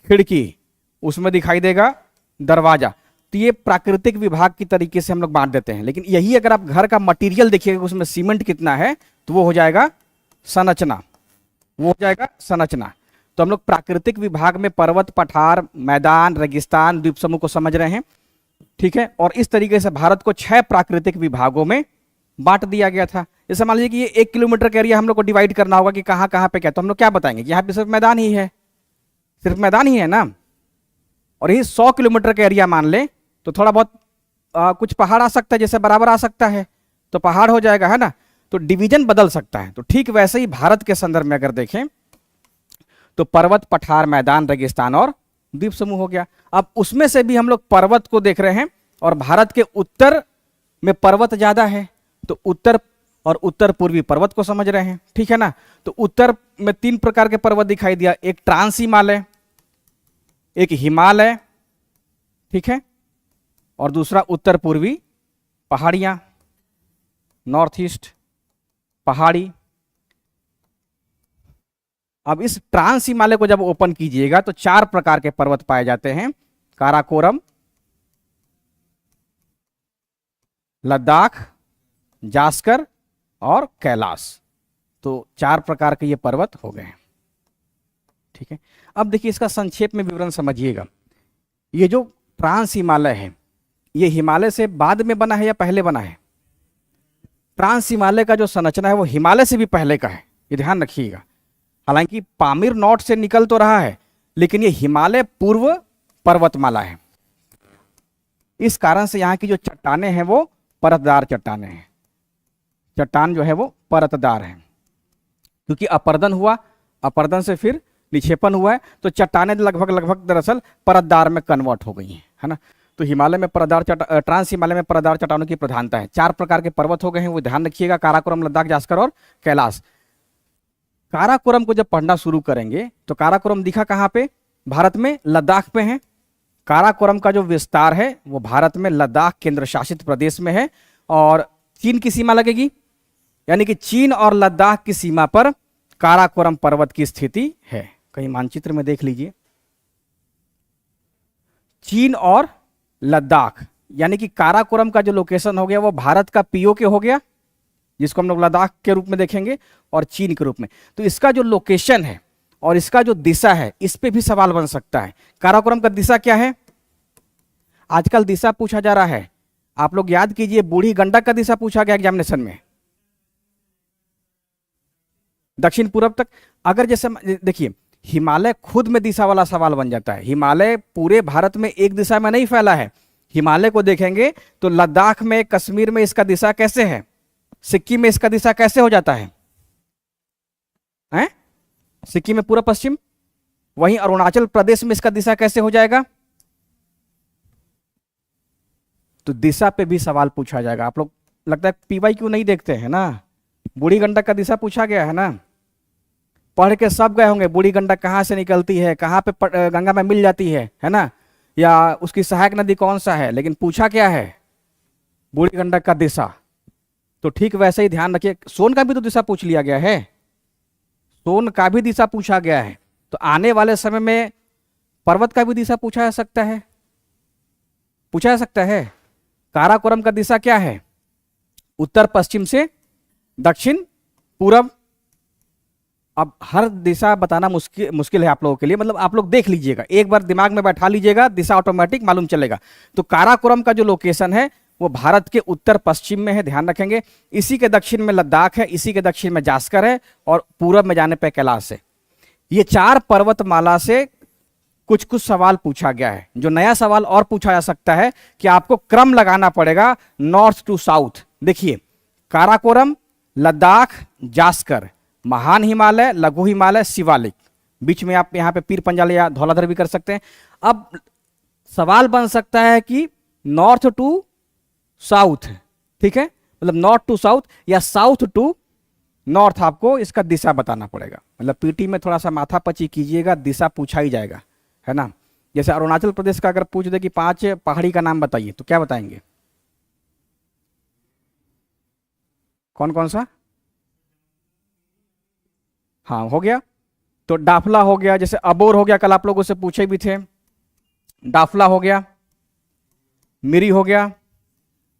खिड़की, उसमें दिखाई देगा दरवाजा। तो ये प्राकृतिक विभाग की तरीके से हम लोग बांट देते हैं। लेकिन यही अगर आप घर का मटेरियल देखिएगा उसमें सीमेंट कितना है, तो वो हो जाएगा संरचना, वो हो जाएगा संरचना। तो हम लोग प्राकृतिक विभाग में पर्वत, पठार, मैदान, रेगिस्तान, द्वीप समूह को समझ रहे हैं, ठीक है। और इस तरीके से भारत को 6 प्राकृतिक विभागों में बांट दिया गया था। जैसे मान लीजिए कि ये 1 किलोमीटर का एरिया हम लोग को डिवाइड करना होगा कि कहाँ कहाँ पे क्या, तो हम लोग क्या बताएंगे कि यहाँ पे सिर्फ मैदान ही है, सिर्फ मैदान ही है ना। और यही 100 किलोमीटर का एरिया मान ले तो थोड़ा बहुत कुछ पहाड़ आ सकता है, जैसे बराबर आ सकता है तो पहाड़ हो जाएगा, है ना। तो डिवीजन बदल सकता है। तो ठीक वैसे ही भारत के संदर्भ में अगर देखें तो पर्वत, पठार, मैदान, रेगिस्तान और द्वीप समूह हो गया। अब उसमें से भी हम लोग पर्वत को देख रहे हैं और भारत के उत्तर में पर्वत ज्यादा है, तो उत्तर और उत्तर पूर्वी पर्वत को समझ रहे हैं, ठीक है ना। तो उत्तर में 3 प्रकार के पर्वत दिखाई दिया, एक ट्रांस हिमालय, एक हिमालय, ठीक है, और दूसरा उत्तर पूर्वी पहाड़ियां, नॉर्थ ईस्ट पहाड़ी। अब इस ट्रांस हिमालय को जब ओपन कीजिएगा तो 4 प्रकार के पर्वत पाए जाते हैं, काराकोरम, लद्दाख, जास्कर और कैलाश। तो 4 प्रकार के ये पर्वत हो गए हैं, ठीक है। अब देखिए इसका संक्षेप में विवरण समझिएगा। ये जो ट्रांस हिमालय है ये हिमालय से बाद में बना है या पहले बना है? ट्रांस हिमालय का जो संरचना है वो हिमालय से भी पहले का है, ये ध्यान रखिएगा। हालांकि पामीर नॉर्थ से निकल तो रहा है लेकिन ये हिमालय पूर्व पर्वतमाला है। इस कारण से यहाँ की जो चट्टानें हैं वो परतदार चट्टानें हैं। चट्टान जो है वो परतदार है, क्योंकि अपर्दन हुआ, अपर्दन से फिर निक्षेपण हुआ है, तो चट्टानें लगभग दरअसल परतदार में कन्वर्ट हो गई हैं, है ना। तो हिमालय में परतदार ट्रांस हिमालय में परतदार चट्टानों की प्रधानता है। 4 प्रकार के पर्वत हो गए हैं, वो ध्यान रखिएगा, काराकोरम, लद्दाख, जास्कर और कैलाश। काराकोरम को जब पढ़ना शुरू करेंगे तो काराकोरम दिखा कहाँ पे? भारत में लद्दाख पे है। काराकोरम का जो विस्तार है वो भारत में लद्दाख केंद्र शासित प्रदेश में है और चीन की सीमा लगेगी, यानी कि चीन और लद्दाख की सीमा पर काराकोरम पर्वत की स्थिति है। कहीं मानचित्र में देख लीजिए, चीन और लद्दाख, यानी कि काराकोरम का जो लोकेशन हो गया वो भारत का पीओके हो गया, जिसको हम लोग लद्दाख के रूप में देखेंगे, और चीन के रूप में। तो इसका जो लोकेशन है और इसका जो दिशा है इस पे भी सवाल बन सकता है। काराकोरम का दिशा क्या है? आजकल दिशा पूछा जा रहा है, आप लोग याद कीजिए, बूढ़ी गंडक का दिशा पूछा गया एग्जामिनेशन में, दक्षिण पूर्व तक। अगर जैसे देखिए हिमालय खुद में दिशा वाला सवाल बन जाता है। हिमालय पूरे भारत में एक दिशा में नहीं फैला है। हिमालय को देखेंगे तो लद्दाख में, कश्मीर में इसका दिशा कैसे है, सिक्किम में इसका दिशा कैसे हो जाता है, हैं? सिक्किम में पूरा पश्चिम, वहीं अरुणाचल प्रदेश में इसका दिशा कैसे हो जाएगा? तो दिशा पे भी सवाल पूछा जाएगा। आप लोग लगता है PYQ नहीं देखते हैं ना। बूढ़ी गंडक का दिशा पूछा गया है ना, पढ़ के सब गए होंगे, बूढ़ी गंडक कहाँ से निकलती है, कहाँ पे गंगा में मिल जाती है ना, या उसकी सहायक नदी कौन सा है, लेकिन पूछा क्या है? बूढ़ी गंडक का दिशा। तो ठीक वैसे ही ध्यान रखिए, सोन का भी तो दिशा पूछ लिया गया है, सोन का भी दिशा पूछा गया है। तो आने वाले समय में पर्वत का भी दिशा पूछा जा सकता है, पूछा जा सकता है। काराकोरम का दिशा क्या है? उत्तर पश्चिम से दक्षिण पूरब। अब हर दिशा बताना मुश्किल मुश्किल है आप लोगों के लिए, मतलब आप लोग देख लीजिएगा, एक बार दिमाग में बैठा लीजिएगा, दिशा ऑटोमेटिक मालूम चलेगा। तो काराकोरम का जो लोकेशन है वो भारत के उत्तर पश्चिम में है, ध्यान रखेंगे। इसी के दक्षिण में लद्दाख है, इसी के दक्षिण में जास्कर है, और पूरब में जाने पर कैलाश है। ये 4 पर्वतमाला से कुछ कुछ सवाल पूछा गया है। जो नया सवाल और पूछा जा सकता है कि आपको क्रम लगाना पड़ेगा नॉर्थ टू साउथ। देखिए, काराकोरम, लद्दाख, जास्कर, महान हिमालय, लघु हिमालय, शिवालिक, बीच में आप यहां पे पीर पंजाल या धौलाधर भी कर सकते हैं। अब सवाल बन सकता है कि नॉर्थ टू साउथ, ठीक है, मतलब नॉर्थ टू साउथ या साउथ टू नॉर्थ, आपको इसका दिशा बताना पड़ेगा। मतलब पीटी में थोड़ा सा माथापची कीजिएगा, दिशा पूछा ही जाएगा, है ना। जैसे अरुणाचल प्रदेश का अगर पूछ दे कि 5 पहाड़ी का नाम बताइए, तो क्या बताएंगे? कौन कौन सा? हाँ, हो गया। तो डाफला हो गया, जैसे अबोर हो गया, कल आप लोगों से पूछे भी थे। डाफला हो गया, मिरी हो गया,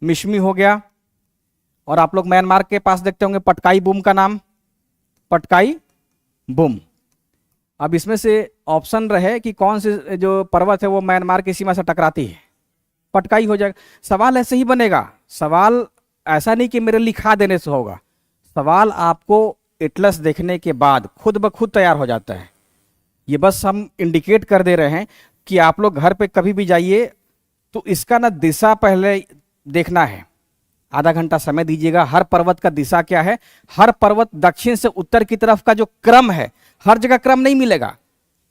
मिशमी हो गया, और आप लोग म्यांमार के पास देखते होंगे पटकाई बूम का नाम, पटकाई बूम। अब इसमें से ऑप्शन रहे कि कौन से जो पर्वत है वो म्यांमार की सीमा से टकराती है, पटकाई हो जाएगा। सवाल ऐसे ही बनेगा, सवाल ऐसा नहीं कि मेरे लिखा देने से होगा, सवाल आपको एटलस देखने के बाद खुद ब खुद तैयार हो जाता है। ये बस हम इंडिकेट कर दे रहे हैं कि आप लोग घर पे कभी भी जाइए तो इसका ना दिशा पहले देखना है, आधा घंटा समय दीजिएगा। हर पर्वत का दिशा क्या है, हर पर्वत दक्षिण से उत्तर की तरफ का जो क्रम है, हर जगह क्रम नहीं मिलेगा।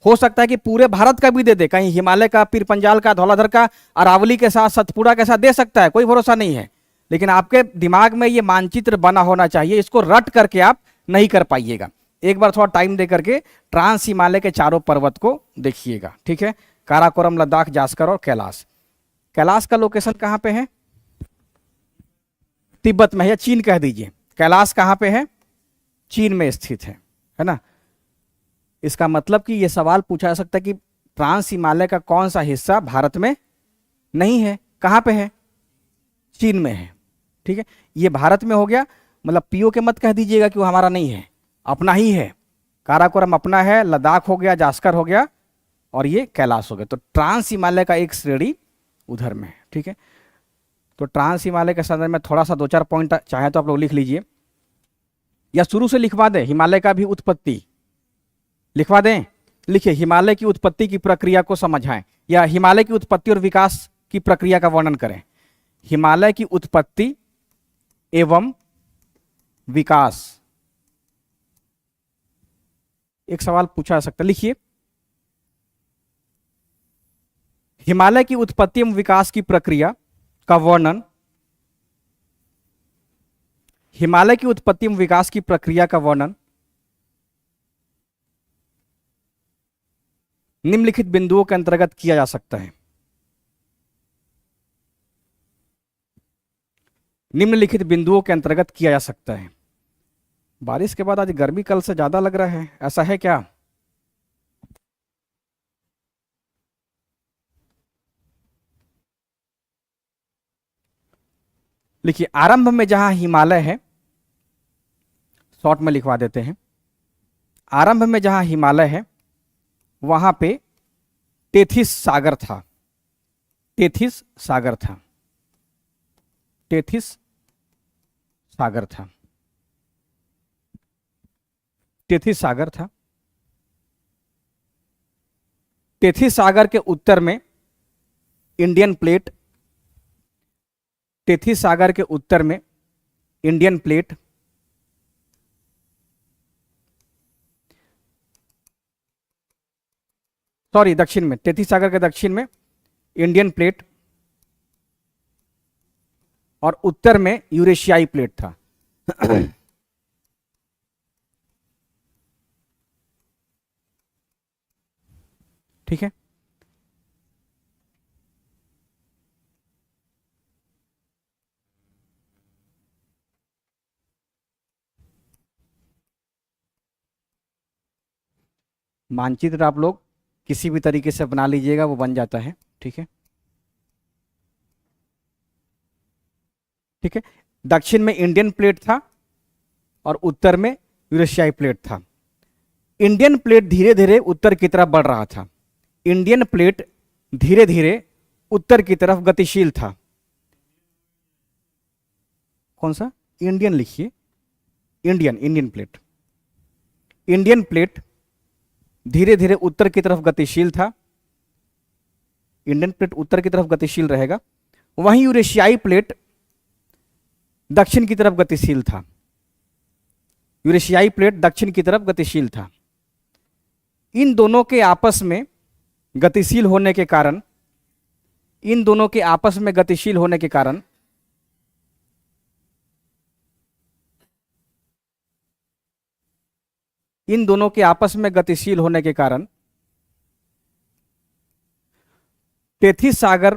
हो सकता है कि पूरे भारत का भी दे दे, कहीं हिमालय का, पीर पंजाल का, धौलाधर का, अरावली के साथ, सतपुड़ा के साथ दे सकता है, कोई भरोसा नहीं है। लेकिन आपके दिमाग में ये मानचित्र बना होना चाहिए, इसको रट करके आप नहीं कर पाइएगा। एक बार थोड़ा टाइम दे करके ट्रांस हिमालय के चारों पर्वत को देखिएगा, ठीक है। काराकोरम, लद्दाख, जास्कर और कैलाश। कैलाश का लोकेशन कहां पे है? तिब्बत में है, या चीन कह दीजिए। कैलाश कहां पे है? चीन में स्थित है ना। इसका मतलब कि यह सवाल पूछा जा सकता है कि ट्रांस हिमालय का कौन सा हिस्सा भारत में नहीं है, कहां पे है? चीन में है, ठीक है। ये भारत में हो गया, मतलब पीओ के मत कह दीजिएगा कि वो हमारा नहीं है, अपना ही है। काराकोरम अपना है, लद्दाख हो गया, जास्कर हो गया, और ये कैलाश हो गया। तो ट्रांस हिमालय का एक श्रेणी उधर में है, ठीक है। तो ट्रांस हिमालय के संदर्भ में थोड़ा सा 2-4 पॉइंट चाहे तो आप लोग लिख लीजिए, या शुरू से लिखवा दें। हिमालय का भी उत्पत्ति लिखवा दें, लिखिए हिमालय की उत्पत्ति की प्रक्रिया को समझाएं, या हिमालय की उत्पत्ति और विकास की प्रक्रिया का वर्णन करें। हिमालय की उत्पत्ति एवं विकास, एक सवाल पूछा जा सकता है, लिखिए हिमालय की उत्पत्ति एवं विकास की प्रक्रिया का वर्णन। हिमालय की उत्पत्ति एवं विकास की प्रक्रिया का वर्णन निम्नलिखित बिंदुओं के अंतर्गत किया जा सकता है। निम्नलिखित बिंदुओं के अंतर्गत किया जा सकता है। बारिश के बाद आज गर्मी कल से ज्यादा लग रहा है, ऐसा है क्या? लिखिए, आरंभ में जहां हिमालय है, शॉर्ट में लिखवा देते हैं, आरंभ में जहां हिमालय है वहां पे टेथिस सागर था। टेथिस सागर था। टेथिस सागर था। टेथिस सागर था। टेथिस सागर के उत्तर में इंडियन प्लेट। टेथिस सागर के उत्तर में इंडियन प्लेट, सॉरी दक्षिण में, टेथिस सागर के दक्षिण में इंडियन प्लेट, और उत्तर में यूरेशियाई प्लेट था। ठीक है। मानचित्र आप लोग किसी भी तरीके से बना लीजिएगा, वो बन जाता है, ठीक है। ठीक है। दक्षिण में इंडियन प्लेट था और उत्तर में यूरेशियाई प्लेट था। इंडियन प्लेट धीरे धीरे उत्तर की तरफ बढ़ रहा था। इंडियन प्लेट धीरे धीरे उत्तर की तरफ गतिशील था। कौन सा? इंडियन लिखिए, इंडियन प्लेट। इंडियन प्लेट धीरे धीरे उत्तर की तरफ गतिशील था। इंडियन प्लेट उत्तर की तरफ गतिशील रहेगा। वहीं यूरेशियाई प्लेट दक्षिण की तरफ गतिशील था। यूरेशियाई प्लेट दक्षिण की तरफ गतिशील था। इन दोनों के आपस में गतिशील होने के कारण, इन दोनों के आपस में गतिशील होने के कारण इन दोनों के आपस में गतिशील होने के कारण तेथिस सागर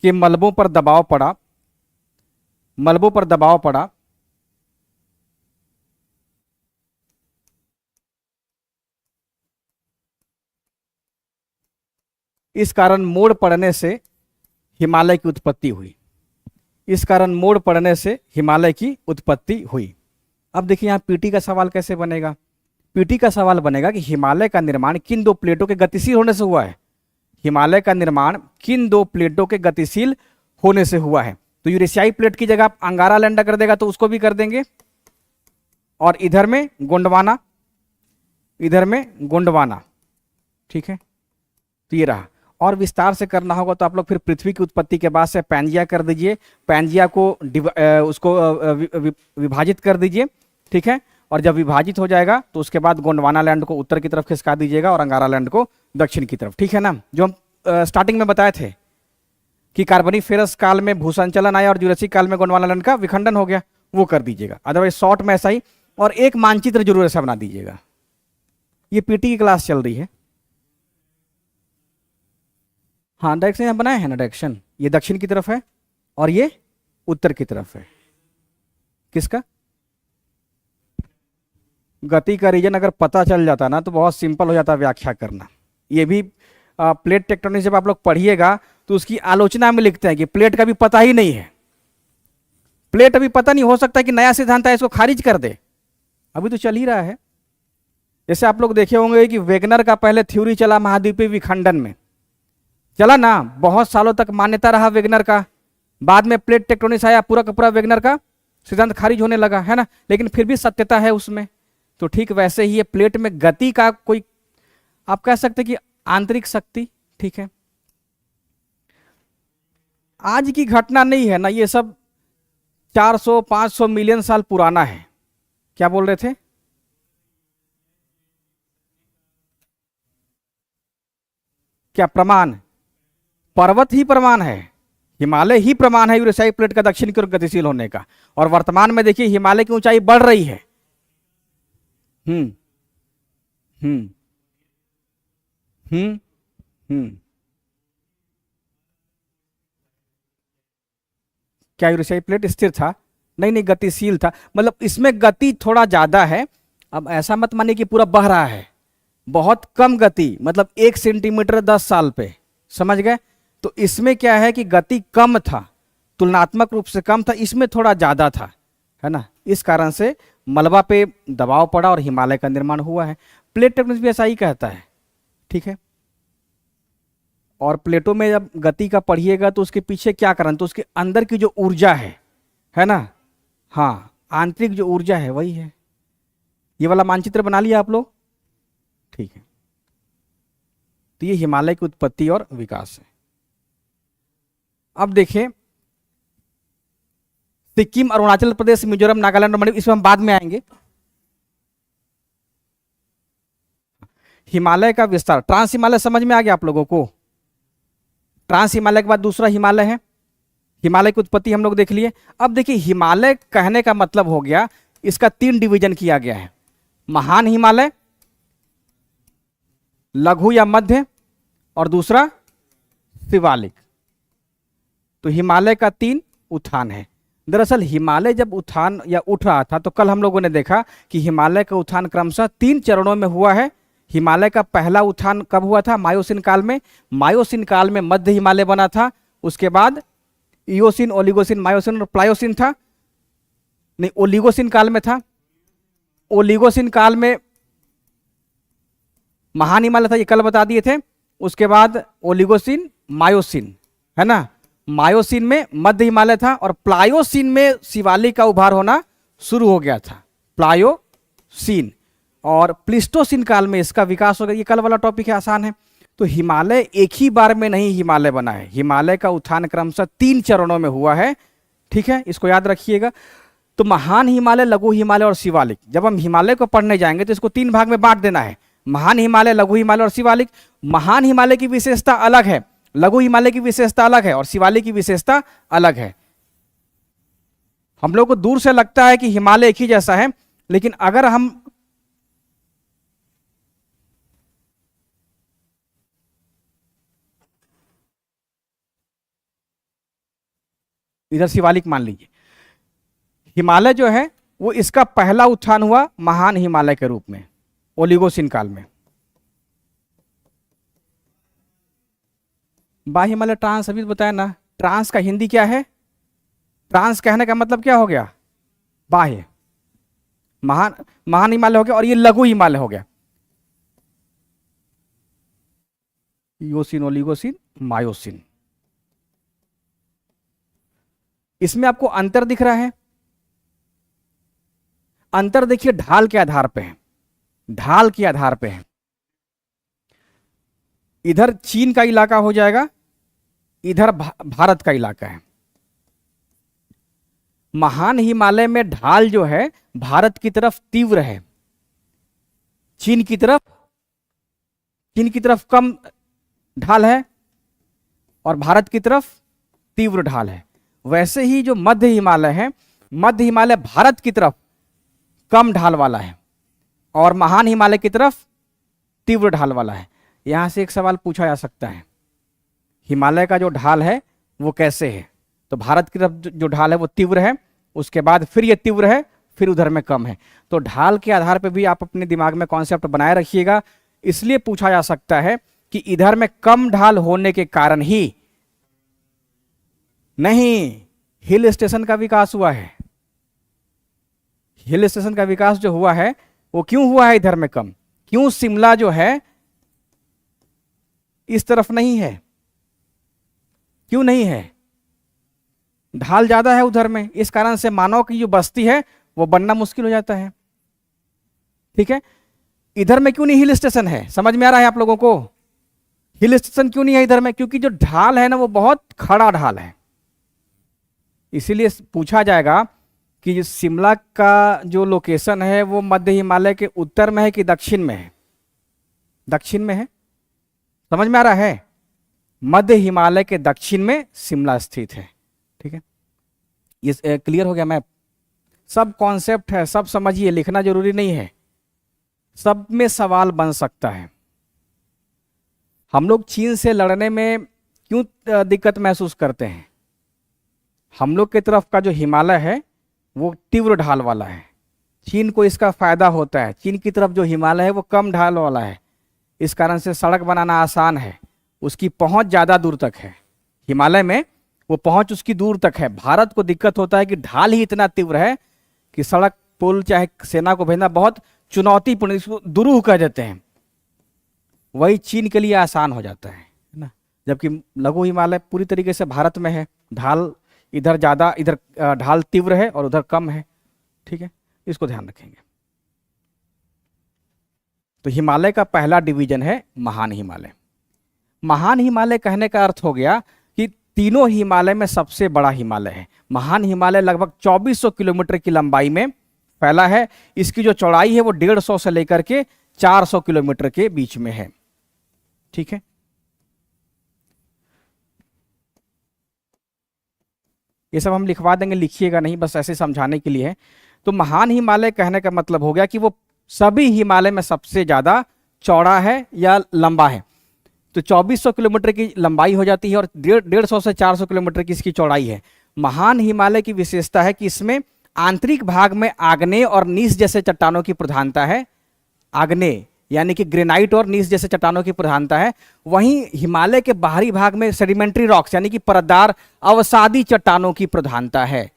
के मलबों पर दबाव पड़ा, मलबों पर दबाव पड़ा। इस कारण मोड़ पड़ने से हिमालय की उत्पत्ति हुई। इस कारण मोड़ पड़ने से हिमालय की उत्पत्ति हुई। अब देखिए यहां पीटी का सवाल कैसे बनेगा। पीटी का सवाल बनेगा कि हिमालय का निर्माण किन दो प्लेटों के गतिशील होने से हुआ है। हिमालय का निर्माण किन दो प्लेटों के गतिशील होने से हुआ है। तो यूरेशियाई प्लेट की जगह आप अंगारा लैंड कर देगा तो उसको भी कर देंगे, और इधर में गोंडवाना, इधर में गोंडवाना। ठीक है, तो ये रहा। और विस्तार से करना होगा तो आप लोग फिर पृथ्वी की उत्पत्ति के बाद से पैंजिया कर दीजिए, पैंजिया को उसको विभाजित कर दीजिए। ठीक है, और जब विभाजित हो जाएगा तो उसके बाद गोंडवाना लैंड को उत्तर की तरफ खिसका दीजिएगा और अंगारा लैंड को दक्षिण की तरफ। ठीक है ना, जो हम स्टार्टिंग में बताए थे कि कार्बोनिफेरस काल में भूसंचलन आया और जुरासिक काल में गोंडवाना लैंड का विखंडन हो गया, वो कर दीजिएगा। अदरवाइज शॉर्ट में ऐसा ही, और एक मानचित्र जरूर ऐसा बना दीजिएगा। ये पीटी की क्लास चल रही है। हाँ, डायरेक्शन यहाँ बनाए हैं ना, डायरेक्शन ये दक्षिण की तरफ है और ये उत्तर की तरफ है। किसका? गति का रीजन अगर पता चल जाता ना तो बहुत सिंपल हो जाता व्याख्या करना। ये भी प्लेट टेक्टोनिक्स जब आप लोग पढ़िएगा तो उसकी आलोचना में लिखते हैं कि प्लेट का भी पता ही नहीं है। प्लेट अभी पता नहीं, हो सकता है कि नया सिद्धांत है इसको खारिज कर दे, अभी तो चल ही रहा है। जैसे आप लोग देखे होंगे कि वेगनर का पहले थ्योरी चला महाद्वीपीय विखंडन में, चला ना, बहुत सालों तक मान्यता रहा वेगनर का। बाद में प्लेट टेक्टोनिक्स आया, पूरा का पूरा वेगनर का सिद्धांत खारिज होने लगा, है ना, लेकिन फिर भी सत्यता है उसमें। तो ठीक वैसे ही ये प्लेट में गति का कोई, आप कह सकते कि आंतरिक शक्ति। ठीक है, आज की घटना नहीं है ना, ये सब 400-500 मिलियन साल पुराना है। क्या बोल रहे थे? क्या प्रमाण? पर्वत ही प्रमाण है, हिमालय ही प्रमाण है यूरेशियाई प्लेट का दक्षिण की ओर गतिशील होने का। और वर्तमान में देखिए हिमालय की ऊंचाई बढ़ रही है। हम्म हम्म हम्म हम्म क्या यूरेशियाई प्लेट स्थिर था? नहीं नहीं, गतिशील था। मतलब इसमें गति थोड़ा ज्यादा है। अब ऐसा मत मानिए कि पूरा बह रहा है, बहुत कम गति, मतलब 1 सेंटीमीटर 10 साल पे, समझ गए? तो इसमें क्या है कि गति कम था, तुलनात्मक रूप से कम था, इसमें थोड़ा ज्यादा था, है ना। इस कारण से मलबा पे दबाव पड़ा और हिमालय का निर्माण हुआ है। प्लेट टेक्टोनिक्स भी ऐसा ही कहता है। ठीक है, और प्लेटों में जब गति का पढ़िएगा तो उसके पीछे क्या कारण, तो उसके अंदर की जो ऊर्जा है ना, हाँ, आंतरिक जो ऊर्जा है वही है। ये वाला मानचित्र बना लिया आप लोग? ठीक है, तो ये हिमालय की उत्पत्ति और विकास है। अब देखें सिक्किम, अरुणाचल प्रदेश, मिजोरम, नागालैंड और मणिपुर, इसमें हम बाद में आएंगे। हिमालय का विस्तार, ट्रांस हिमालय समझ में आ गया आप लोगों को? ट्रांस हिमालय के बाद दूसरा हिमालय है। हिमालय की उत्पत्ति हम लोग देख लिए। अब देखिए हिमालय कहने का मतलब हो गया, इसका 3 डिवीजन किया गया है, महान हिमालय, लघु या मध्य, और दूसरा शिवालिक। तो हिमालय का 3 उत्थान है। दरअसल हिमालय जब उत्थान या उठ रहा था तो कल हम लोगों ने देखा कि हिमालय का उत्थान क्रमशः 3 चरणों में हुआ है। हिमालय का पहला उत्थान कब हुआ था? मायोसीन काल में। मायोसीन काल में मध्य हिमालय बना था, उसके बाद इयोसिन, ओलिगोसिन, मायोसिन और प्लायोसिन था? नहीं, ओलिगोसिन काल में था। ओलिगोसिन काल में महान हिमालय था, ये कल बता दिए थे। उसके बाद ओलिगोसिन, मायोसिन, है ना। मायोसिन में मध्य हिमालय था और प्लायोसिन में शिवालिक का उभार होना शुरू हो गया था, प्लायोसिन। और प्लिस्टोसिन काल में इसका विकास हो गया। ये कल वाला टॉपिक है, आसान है। तो हिमालय एक ही बार में नहीं हिमालय बना है, हिमालय का उत्थान क्रमशः 3 चरणों में हुआ है, ठीक है, इसको याद रखिएगा। तो महान हिमालय, लघु हिमालय और शिवालिक, जब हम हिमालय को पढ़ने जाएंगे तो इसको 3 भाग में बांट देना है, महान हिमालय, लघु हिमालय और शिवालिक। महान हिमालय की विशेषता अलग है, लघु हिमालय की विशेषता अलग है और शिवालिक की विशेषता अलग है। हम लोग को दूर से लगता है कि हिमालय एक ही जैसा है, लेकिन अगर हम इधर शिवालिक मान लीजिए, हिमालय जो है वो इसका पहला उत्थान हुआ महान हिमालय के रूप में ओलिगोसिन काल में। बाह्य हिमालय, ट्रांस, अभी बताया ना। ट्रांस का हिंदी क्या है? ट्रांस कहने का मतलब क्या हो गया? बाह्य। महान हिमालय हो गया और ये लघु हिमालय हो गया, इयोसिन, ओलिगोसिन, मायोसिन। इसमें आपको अंतर दिख रहा है? अंतर देखिए ढाल के आधार पे है, ढाल के आधार पे है। इधर चीन का इलाका हो जाएगा, इधर भारत का इलाका है। महान हिमालय में ढाल जो है भारत की तरफ तीव्र है, चीन की तरफ कम ढाल है और भारत की तरफ तीव्र ढाल है। वैसे ही जो मध्य हिमालय है, मध्य हिमालय भारत की तरफ कम ढाल वाला है और महान हिमालय की तरफ तीव्र ढाल वाला है। यहां से एक सवाल पूछा जा सकता है, हिमालय का जो ढाल है वो कैसे है? तो भारत की तरफ जो ढाल है वो तीव्र है, उसके बाद फिर ये तीव्र है, फिर उधर में कम है। तो ढाल के आधार पर भी आप अपने दिमाग में कॉन्सेप्ट बनाए रखिएगा। इसलिए पूछा जा सकता है कि इधर में कम ढाल होने के कारण ही नहीं हिल स्टेशन का विकास हुआ है। हिल स्टेशन का विकास जो हुआ है वो क्यों हुआ है इधर में कम? क्यों शिमला जो है इस तरफ नहीं है? क्यों नहीं है? ढाल ज्यादा है उधर में, इस कारण से मानव की जो बस्ती है वो बनना मुश्किल हो जाता है, ठीक है। इधर में क्यों नहीं हिल स्टेशन है? समझ में आ रहा है आप लोगों को? हिल स्टेशन क्यों नहीं है इधर में? क्योंकि जो ढाल है ना वो बहुत खड़ा ढाल है। इसीलिए पूछा जाएगा कि शिमला का जो लोकेशन है वो मध्य हिमालय के उत्तर में है कि दक्षिण में है? दक्षिण में है, समझ में आ रहा है? मध्य हिमालय के दक्षिण में शिमला स्थित है, ठीक है। ये क्लियर हो गया मैप? सब कॉन्सेप्ट है, सब समझिए, लिखना जरूरी नहीं है, सब में सवाल बन सकता है। हम लोग चीन से लड़ने में क्यों दिक्कत महसूस करते हैं? हम लोग की तरफ का जो हिमालय है वो तीव्र ढाल वाला है, चीन को इसका फायदा होता है। चीन की तरफ जो हिमालय है वो कम ढाल वाला है, इस कारण से सड़क बनाना आसान है, उसकी पहुंच ज़्यादा दूर तक है। हिमालय में वो पहुंच उसकी दूर तक है। भारत को दिक्कत होता है कि ढाल ही इतना तीव्र है कि सड़क, पुल, चाहे सेना को भेजना बहुत चुनौतीपूर्ण, इसको दुरूह कह देते हैं। वही चीन के लिए आसान हो जाता है ना, जबकि लघु हिमालय पूरी तरीके से भारत में है, ढाल इधर ज़्यादा, इधर ढाल तीव्र है और उधर कम है, ठीक है, इसको ध्यान रखेंगे। तो हिमालय का पहला डिवीजन है महान हिमालय। महान हिमालय कहने का अर्थ हो गया कि तीनों हिमालय में सबसे बड़ा हिमालय है। महान हिमालय लगभग 2400 किलोमीटर की लंबाई में फैला है। इसकी जो चौड़ाई है वो 150 से लेकर के 400 किलोमीटर के बीच में है, ठीक है। ये सब हम लिखवा देंगे, लिखिएगा नहीं, बस ऐसे समझाने के लिए है। तो महान हिमालय कहने का मतलब हो गया कि वो सभी हिमालय में सबसे ज्यादा चौड़ा है या लंबा है। तो 2400 किलोमीटर की लंबाई हो जाती है और 150 से 400 किलोमीटर की इसकी चौड़ाई है। महान हिमालय की विशेषता है कि इसमें आंतरिक भाग में आग्नेय और नीस जैसे चट्टानों की प्रधानता है। आग्नेय यानी कि ग्रेनाइट और नीस जैसे चट्टानों की प्रधानता है। वहीं हिमालय के बाहरी भाग में सेडिमेंट्री रॉक्स यानी कि परतदार अवसादी चट्टानों की प्रधानता है।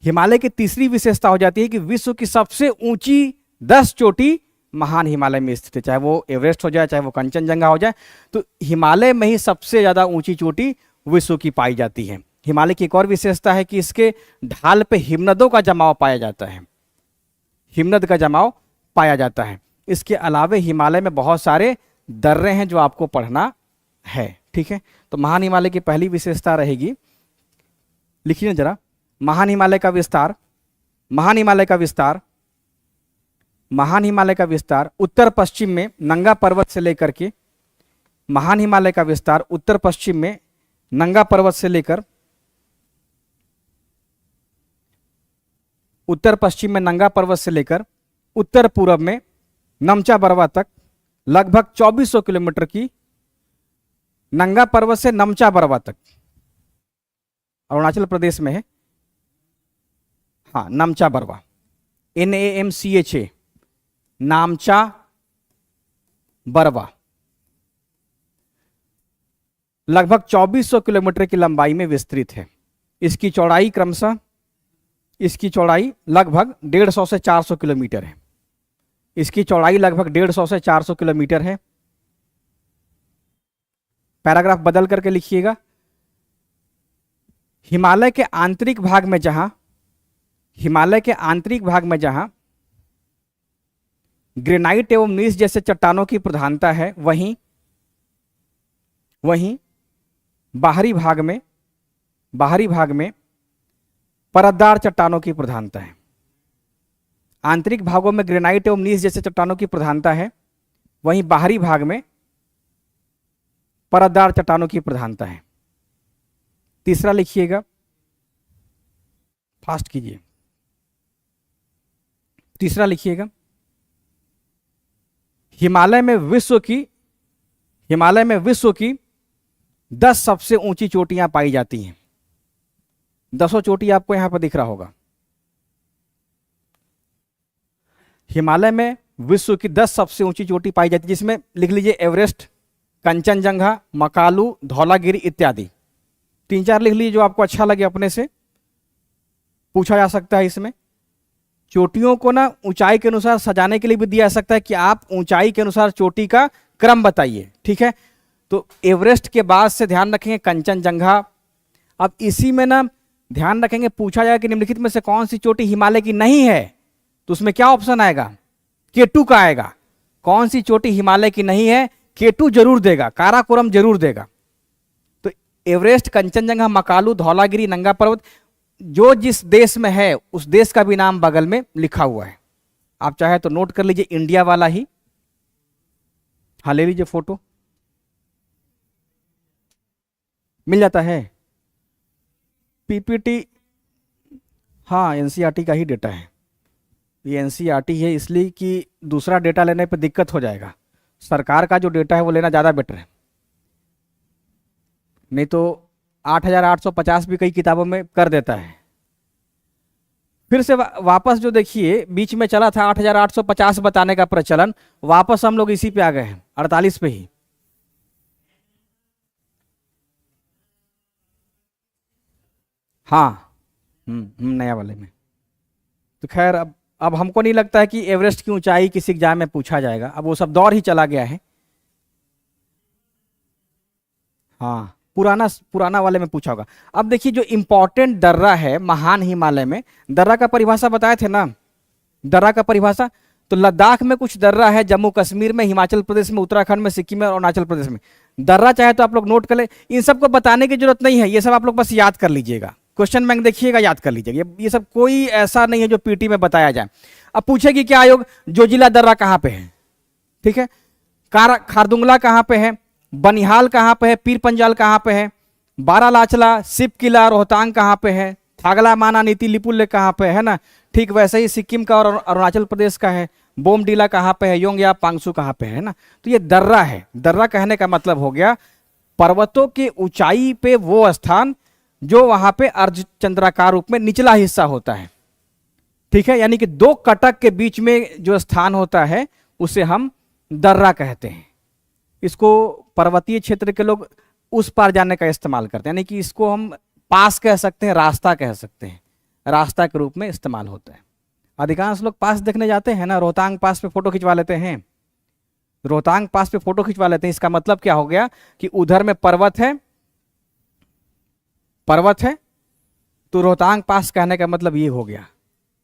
हिमालय की तीसरी विशेषता हो जाती है कि विश्व की सबसे ऊंची 10 चोटी महान हिमालय में स्थित है, चाहे वो एवरेस्ट हो जाए चाहे वो कंचनजंगा हो जाए, तो हिमालय में ही सबसे ज्यादा ऊंची चोटी विश्व की पाई जाती है। हिमालय की एक और विशेषता है कि इसके ढाल पे हिमनदों का जमाव पाया जाता है, हिमनद का जमाव पाया जाता है। इसके अलावे हिमालय में बहुत सारे दर्रे हैं जो आपको पढ़ना है, ठीक है। तो महान हिमालय की पहली विशेषता रहेगी, लिखिए जरा, महान हिमालय का विस्तार, महान हिमालय का विस्तार, महान हिमालय का विस्तार उत्तर पश्चिम में नंगा पर्वत से लेकर के, महान हिमालय का विस्तार उत्तर पश्चिम में नंगा पर्वत से लेकर, उत्तर पश्चिम में नंगा पर्वत से लेकर उत्तर पूर्व में नमचा बरवा तक लगभग 2400 किलोमीटर की, नंगा पर्वत से नमचा बरवा तक अरुणाचल प्रदेश में है, हाँ नमचा बरवा, NAMCHA, नामचा बरवा, लगभग 2400 किलोमीटर की लंबाई में विस्तृत है। इसकी चौड़ाई क्रमशः, इसकी चौड़ाई लगभग 150 से 400 किलोमीटर है, इसकी चौड़ाई लगभग 150 से 400 किलोमीटर है। पैराग्राफ बदल करके लिखिएगा, हिमालय के आंतरिक भाग में जहां, हिमालय के आंतरिक भाग में जहां ग्रेनाइट एवं नीस जैसे चट्टानों की प्रधानता है, वहीं बाहरी भाग में, बाहरी भाग में परतदार चट्टानों की प्रधानता है। आंतरिक भागों में ग्रेनाइट एवं नीस जैसे चट्टानों की प्रधानता है, वहीं बाहरी भाग में परतदार चट्टानों की प्रधानता है। तीसरा लिखिएगा, फास्ट कीजिए, तीसरा लिखिएगा, हिमालय में विश्व की 10 सबसे ऊंची चोटियां पाई जाती हैं। 10 चोटी आपको यहां पर दिख रहा होगा। हिमालय में विश्व की 10 सबसे ऊंची चोटी पाई जाती है, जिसमें लिख लीजिए एवरेस्ट, कंचनजंगा, मकालू, धौलागिरी इत्यादि। 3-4 लिख लीजिए जो आपको अच्छा लगे, अपने से पूछा जा सकता है। इसमें चोटियों को ना ऊंचाई के अनुसार सजाने के लिए भी दिया जा सकता है कि आप ऊंचाई के अनुसार चोटी का क्रम बताइए, ठीक है। तो एवरेस्ट के बाद से ध्यान रखेंगे कंचनजंगा। अब इसी में ना ध्यान रखेंगे, पूछा जाएगा कि निम्नलिखित में से कौन सी चोटी हिमालय की नहीं है, तो उसमें क्या ऑप्शन आएगा, K2 का आएगा। कौन सी चोटी हिमालय की नहीं है, K2 जरूर देगा, काराकोरम जरूर देगा। तो एवरेस्ट, कंचनजंगा, मकालू, धौलागिरी, नंगा पर्वत, जो जिस देश में है उस देश का भी नाम बगल में लिखा हुआ है। आप चाहे तो नोट कर लीजिए, इंडिया वाला ही, हाँ ले लीजिए फोटो, मिल जाता है PPT, हाँ NCERT का ही डेटा है ये। NCERT है इसलिए कि दूसरा डेटा लेने पे दिक्कत हो जाएगा। सरकार का जो डेटा है वो लेना ज़्यादा बेटर है, नहीं तो 8850 भी कई किताबों में कर देता है। फिर से वापस जो देखिए बीच में चला था 8850 बताने का प्रचलन, वापस हम लोग इसी पे आ गए हैं, 48 पे ही। हाँ नया वाले में। तो खैर अब हमको नहीं लगता है कि एवरेस्ट की ऊंचाई किसी एग्जाम में पूछा जाएगा, अब वो सब दौर ही चला गया है। हाँ पुराना वाले में पूछा होगा। अब देखिए जो इंपॉर्टेंट दर्रा है महान हिमालय में, दर्रा का परिभाषा बताए थे ना, दर्रा का परिभाषा, तो लद्दाख में कुछ दर्रा है, जम्मू कश्मीर में, हिमाचल प्रदेश में, उत्तराखंड में, सिक्किम में और अरुणाचल प्रदेश में। दर्रा चाहे तो आप लोग नोट कर ले, इन सबको बताने की जरूरत नहीं है, ये सब आप लोग बस याद कर लीजिएगा, क्वेश्चन बैंक देखिएगा, याद कर लीजिएगा। ये सब कोई ऐसा नहीं है जो पीटी में बताया जाए। अब पूछेगी क्या आयोग, जोजिला दर्रा कहाँ पे है, ठीक है, खारदुंगला कहाँ पे है, बनिहाल कहाँ पे है, पीर पंजाल कहाँ पे है, बारालाचला, सिप किला, रोहतांग कहाँ पे है, थागला, माना, नीति, लिपुले कहाँ पे है ना। ठीक वैसे ही सिक्किम का और अरुणाचल प्रदेश का है, बोमडीला कहाँ पे है, योंगया, पांगसू कहाँ पे है ना। तो ये दर्रा है। दर्रा कहने का मतलब हो गया पर्वतों की ऊंचाई पे वो स्थान जो वहां पे अर्धचंद्राकार रूप में निचला हिस्सा होता है, ठीक है, यानी कि दो कटक के बीच में जो स्थान होता है उसे हम दर्रा कहते हैं। इसको पर्वतीय क्षेत्र के लोग उस पार जाने का इस्तेमाल करते हैं, यानी कि इसको हम पास कह सकते हैं, रास्ता कह सकते हैं, रास्ता के रूप में इस्तेमाल होता है। अधिकांश लोग पास देखने जाते हैं ना, रोहतांग पास पे फोटो खिंचवा लेते हैं, रोहतांग पास पे फोटो खिंचवा लेते हैं। इसका मतलब क्या हो गया कि उधर में पर्वत है, पर्वत है, तो रोहतांग पास कहने का मतलब ये हो गया,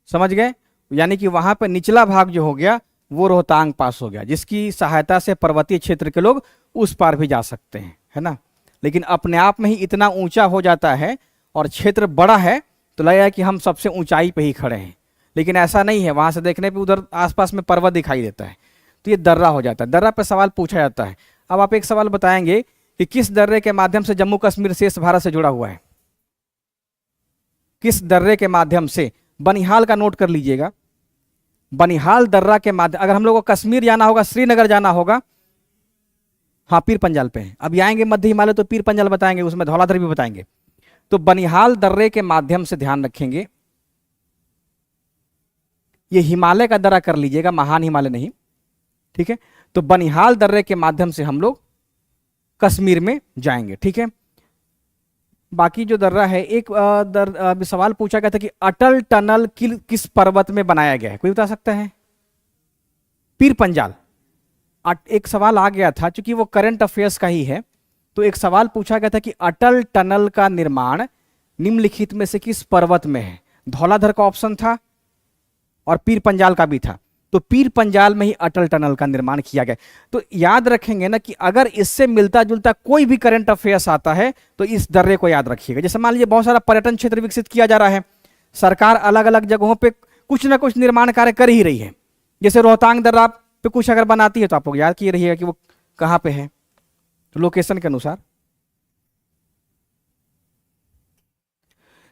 समझ गए। यानी कि वहां पे निचला भाग जो हो गया वो रोहतांग पास हो गया, जिसकी सहायता से पर्वतीय क्षेत्र के लोग उस पार भी जा सकते हैं, है ना। लेकिन अपने आप में ही इतना ऊंचा हो जाता है और क्षेत्र बड़ा है तो लगेगा कि हम सबसे ऊंचाई पे ही खड़े हैं, लेकिन ऐसा नहीं है। वहां से देखने पे उधर आसपास में पर्वत दिखाई देता है, तो ये दर्रा हो जाता है। दर्रा पे सवाल पूछा जाता है। अब आप एक सवाल बताएंगे कि किस दर्रे के माध्यम से जम्मू कश्मीर शेष भारत से जुड़ा हुआ है? किस दर्रे के माध्यम से? बनिहाल का नोट कर लीजिएगा। बनिहाल दर्रा के माध्यम, अगर हम लोग को कश्मीर जाना होगा, श्रीनगर जाना होगा, हाँ पीर पंजाल पे है। अभी आएंगे मध्य हिमालय तो पीर पंजाल बताएंगे, उसमें धौलाधर भी बताएंगे। तो बनिहाल दर्रे के माध्यम से ध्यान रखेंगे, ये हिमालय का दर्रा कर लीजिएगा, महान हिमालय नहीं, ठीक है। तो बनिहाल दर्रे के माध्यम से हम लोग कश्मीर में जाएंगे, ठीक है। बाकी जो दर्रा है, एक अभी सवाल पूछा गया था कि अटल टनल किस पर्वत में बनाया गया है, कोई बता सकता है? पीर पंजाल। एक सवाल आ गया था, चूंकि वो करंट अफेयर्स का ही है, तो एक सवाल पूछा गया था कि अटल टनल का निर्माण निम्नलिखित में से किस पर्वत में है? धौलाधर का ऑप्शन था और पीर पंजाल का भी था, तो पीर पंजाल में ही अटल टनल का निर्माण किया गया। तो याद रखेंगे ना कि अगर इससे मिलता जुलता कोई भी करंट अफेयर्स आता है तो इस दर्रे को याद रखिएगा। जैसे मान लीजिए बहुत सारा पर्यटन क्षेत्र विकसित किया जा रहा है, सरकार अलग अलग जगहों पे कुछ ना कुछ निर्माण कार्य कर ही रही है। जैसे रोहतांग दर्रा पे कुछ अगर बनाती है तो आप लोग याद किए रहिएगा कि वो कहां पे है, तो लोकेशन के अनुसार।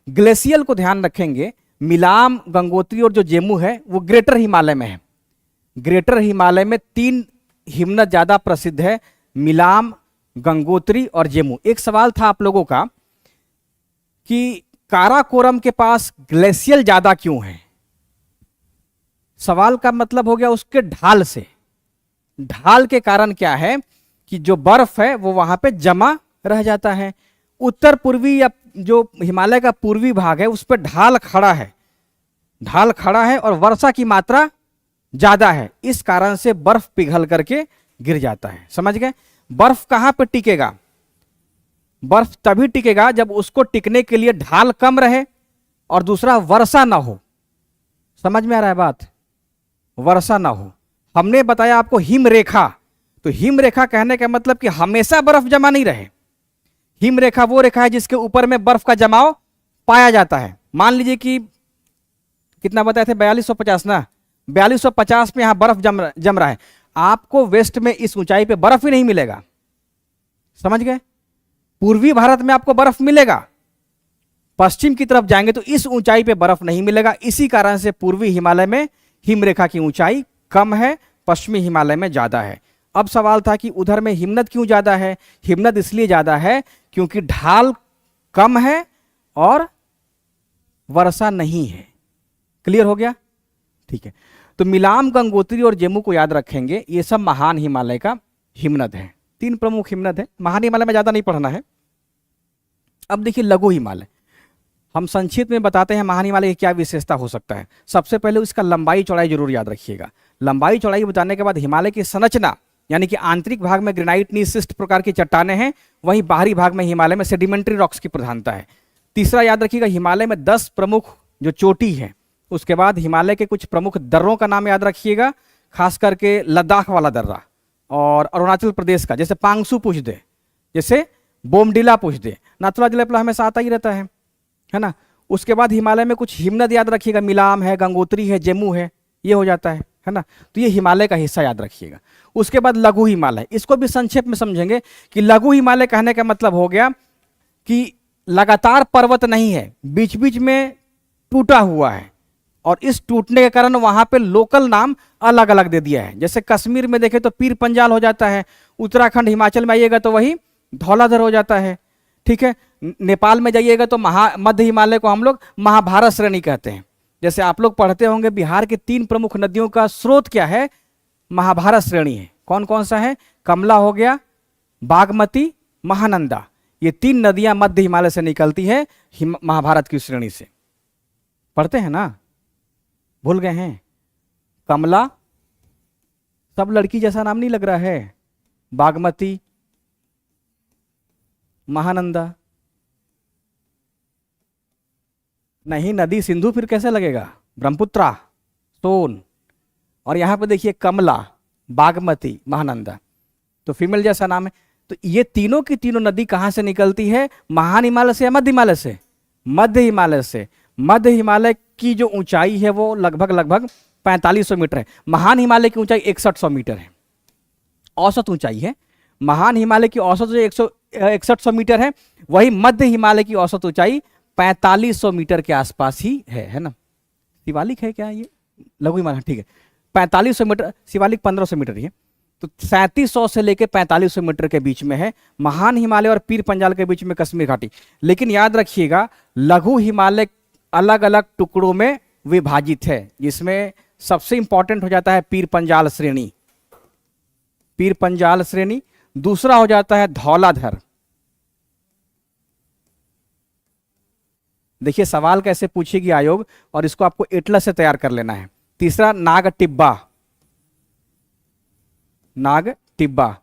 ग्लेशियल को ध्यान रखेंगे, मिलाम, गंगोत्री और जो जेमू है वो ग्रेटर हिमालय में है। ग्रेटर हिमालय में 3 हिमनद ज्यादा प्रसिद्ध है, मिलाम, गंगोत्री और जेमू। एक सवाल था आप लोगों का कि काराकोरम के पास ग्लेशियल ज्यादा क्यों है? सवाल का मतलब हो गया उसके ढाल से। ढाल के कारण क्या है कि जो बर्फ है वो वहां पे जमा रह जाता है। उत्तर पूर्वी या जो हिमालय का पूर्वी भाग है उस पर ढाल खड़ा है, ढाल खड़ा है और वर्षा की मात्रा ज्यादा है, इस कारण से बर्फ पिघल करके गिर जाता है, समझ गए। बर्फ कहां पे टिकेगा? बर्फ तभी टिकेगा जब उसको टिकने के लिए ढाल कम रहे और दूसरा वर्षा ना हो। समझ में आ रहा है बात? वर्षा ना हो। हमने बताया आपको हिम रेखा, तो हिम रेखा कहने का मतलब कि हमेशा बर्फ जमा नहीं रहे। हिम रेखा वो रेखा है जिसके ऊपर में बर्फ का जमाव पाया जाता है। मान लीजिए कि कितना बताए थे, 4250 ना, 4250 में यहां बर्फ जम रहा है। आपको वेस्ट में इस ऊंचाई पे बर्फ ही नहीं मिलेगा, समझ गए। पूर्वी भारत में आपको बर्फ मिलेगा, पश्चिम की तरफ जाएंगे तो इस ऊंचाई पे बर्फ नहीं मिलेगा। इसी कारण से पूर्वी हिमालय में हिम रेखा की ऊंचाई कम है, पश्चिमी हिमालय में ज्यादा है। अब सवाल था कि उधर में हिमनद क्यों ज्यादा है? हिमनद इसलिए ज्यादा है क्योंकि ढाल कम है और वर्षा नहीं है। क्लियर हो गया? ठीक है। तो मिलाम, गंगोत्री और जेमू को याद रखेंगे, ये सब महान हिमालय का हिमनद है। 3 प्रमुख हिमनद है। महान हिमालय में ज्यादा नहीं पढ़ना है। अब देखिए लघु हिमालय, हम संक्षिप्त में बताते हैं महान हिमालय की क्या विशेषता हो सकता है। सबसे पहले उसका लंबाई चौड़ाई जरूर याद रखिएगा। लंबाई चौड़ाई बताने के बाद हिमालय की संरचना, यानी कि आंतरिक भाग में ग्रेनाइट निशिष्ट प्रकार की चट्टानें हैं, वहीं बाहरी भाग में हिमालय में सेडिमेंट्री रॉक्स की प्रधानता है। तीसरा याद रखिएगा, हिमालय में 10 प्रमुख जो चोटी है। उसके बाद हिमालय के कुछ प्रमुख दर्रों का नाम याद रखिएगा, खास करके लद्दाख वाला दर्रा और अरुणाचल प्रदेश का, जैसे पांगसू पूछ दे, जैसे बोमडिला पूछ दे, नाथुला जिला हमेशा आता ही रहता है ना। उसके बाद हिमालय में कुछ हिमनद याद रखिएगा, मिलाम है, गंगोत्री है, जेमू है, ये हो जाता है ना। तो ये हिमालय का हिस्सा याद रखिएगा। उसके बाद लघु हिमालय, इसको भी संक्षेप में समझेंगे कि लघु हिमालय कहने का मतलब हो गया कि लगातार पर्वत नहीं है, बीच बीच में टूटा हुआ है और इस टूटने के कारण वहां पे लोकल नाम अलग अलग दे दिया है। जैसे कश्मीर में देखें तो पीर पंजाल हो जाता है, उत्तराखंड हिमाचल में आइएगा तो वही धौलाधर हो जाता है, ठीक है। नेपाल में जाइएगा तो मध्य हिमालय को हम लोग महाभारत श्रेणी कहते हैं। जैसे आप लोग पढ़ते होंगे बिहार के 3 प्रमुख नदियों का स्रोत क्या है? महाभारत श्रेणी है। कौन कौन सा है? कमला हो गया, बागमती, महानंदा, ये 3 नदियां मध्य हिमालय से निकलती है महाभारत की श्रेणी से। पढ़ते हैं ना, भूल गए हैं? कमला, सब लड़की जैसा नाम नहीं लग रहा है, बागमती, महानंदा, नहीं नदी सिंधु फिर कैसे लगेगा? ब्रह्मपुत्रा, सोन, और यहां पे देखिए कमला, बागमती, महानंदा, तो फीमेल जैसा नाम है। तो ये तीनों की तीनों नदी कहां से निकलती है? महान हिमालय से या मध्य हिमालय से? मध्य हिमालय से। मध्य हिमालय की जो ऊंचाई है वो लगभग 4500 मीटर है। महान हिमालय की ऊंचाई 6100 मीटर है, औसत ऊंचाई है। महान हिमालय की औसत जो 6100 मीटर है, वही मध्य हिमालय की औसत ऊंचाई 4500 मीटर के आसपास ही है ना? शिवालिक है क्या ये? लघु हिमालय, ठीक है। 4500 मीटर, शिवालिक 1500 मीटर ही है। तो 3700 से लेकर 4500 मीटर के बीच में है महान हिमालय, और पीर पंजाल के बीच में कश्मीर घाटी। लेकिन याद रखिएगा, लघु हिमालय अलग अलग टुकड़ों में विभाजित है, जिसमें सबसे इंपॉर्टेंट हो जाता है पीर पंजाल श्रेणी, पीर पंजाल श्रेणी। दूसरा हो जाता है धौलाधर। देखिए सवाल कैसे पूछेगी आयोग, और इसको आपको एटलस से तैयार कर लेना है। तीसरा नाग टिब्बा, नाग टिब्बा।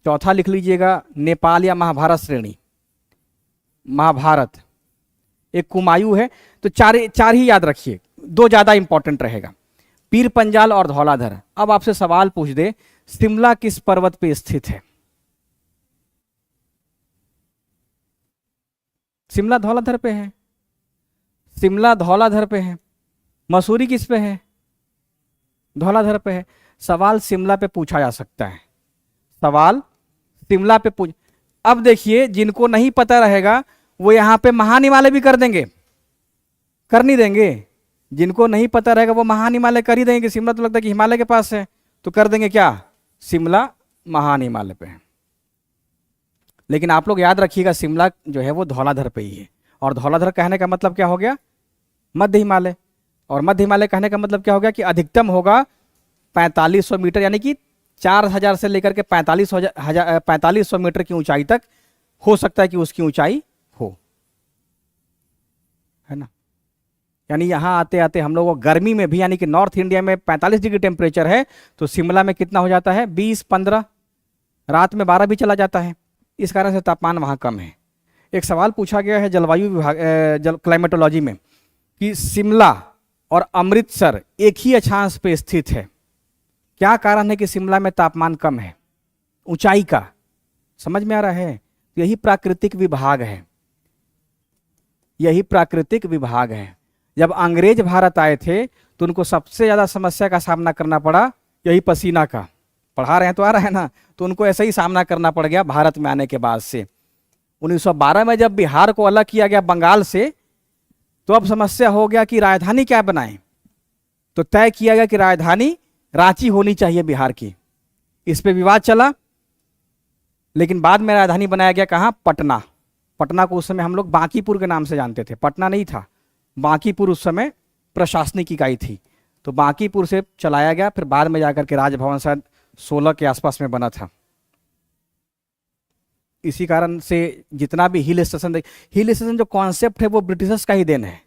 चौथा लिख लीजिएगा नेपाल या महाभारत श्रेणी, महाभारत। एक कुमायूं है। तो चार ही याद रखिए, 2 ज्यादा इंपॉर्टेंट रहेगा, पीर पंजाल और धौलाधर। अब आपसे सवाल पूछ दे, शिमला किस पर्वत पे स्थित है? शिमला धौलाधर पे है, शिमला धौलाधर पे है। मसूरी किस पे है? धौलाधर पे है। सवाल शिमला पे पूछा जा सकता है, सवाल शिमला पे पूछ। अब देखिए जिनको नहीं पता रहेगा वो यहां पे महान हिमालय भी कर देंगे, कर नहीं देंगे? जिनको नहीं पता रहेगा वो महान हिमालय कर ही देंगे। शिमला तो लगता है कि हिमालय के पास है, तो कर देंगे क्या? शिमला महान हिमालय पे है। लेकिन आप लोग याद रखिएगा, शिमला जो है वो धौलाधर पे ही है। और धौलाधर कहने का मतलब क्या हो गया? मध्य हिमालय। और मध्य हिमालय कहने का मतलब क्या हो गया कि अधिकतम होगा 4500 मीटर, यानी कि 4000 से लेकर के 4500 मीटर की ऊंचाई तक हो सकता है कि उसकी ऊंचाई हो, है ना? यानी यहां आते आते हम लोग गर्मी में भी, यानी कि नॉर्थ इंडिया में 45 डिग्री टेम्परेचर है, तो शिमला में कितना हो जाता है? 20-15, रात में 12 भी चला जाता है। इस कारण से तापमान वहां कम है। एक सवाल पूछा गया है जलवायु विभाग, क्लाइमेटोलॉजी में, कि शिमला और अमृतसर एक ही अक्षांश पे स्थित है। क्या कारण है कि शिमला में तापमान कम है? ऊंचाई का समझ में आ रहा है? यही प्राकृतिक विभाग है, यही प्राकृतिक विभाग है। जब अंग्रेज भारत आए थे तो उनको सबसे ज्यादा समस्या का सामना करना पड़ा यही पसीना का। पढ़ा रहे हैं तो आ रहा है ना? तो उनको ऐसा ही सामना करना पड़ गया भारत में आने के बाद से। 1912 में जब बिहार को अलग किया गया बंगाल से, तो अब समस्या हो गया कि राजधानी क्या बनाएं। तो तय किया गया कि राजधानी रांची होनी चाहिए बिहार की। इस पे विवाद चला, लेकिन बाद में राजधानी बनाया गया कहाँ? पटना। पटना को उस समय हम लोग बांकीपुर के नाम से जानते थे, पटना नहीं था। बांकीपुर उस समय प्रशासनिक इकाई थी, तो बांकीपुर से चलाया गया। फिर बाद में जाकर के राजभवन शायद 16 के आसपास में बना था। इसी कारण से जितना भी हिल स्टेशन जो कॉन्सेप्ट है वो ब्रिटिशर्स का ही देन है,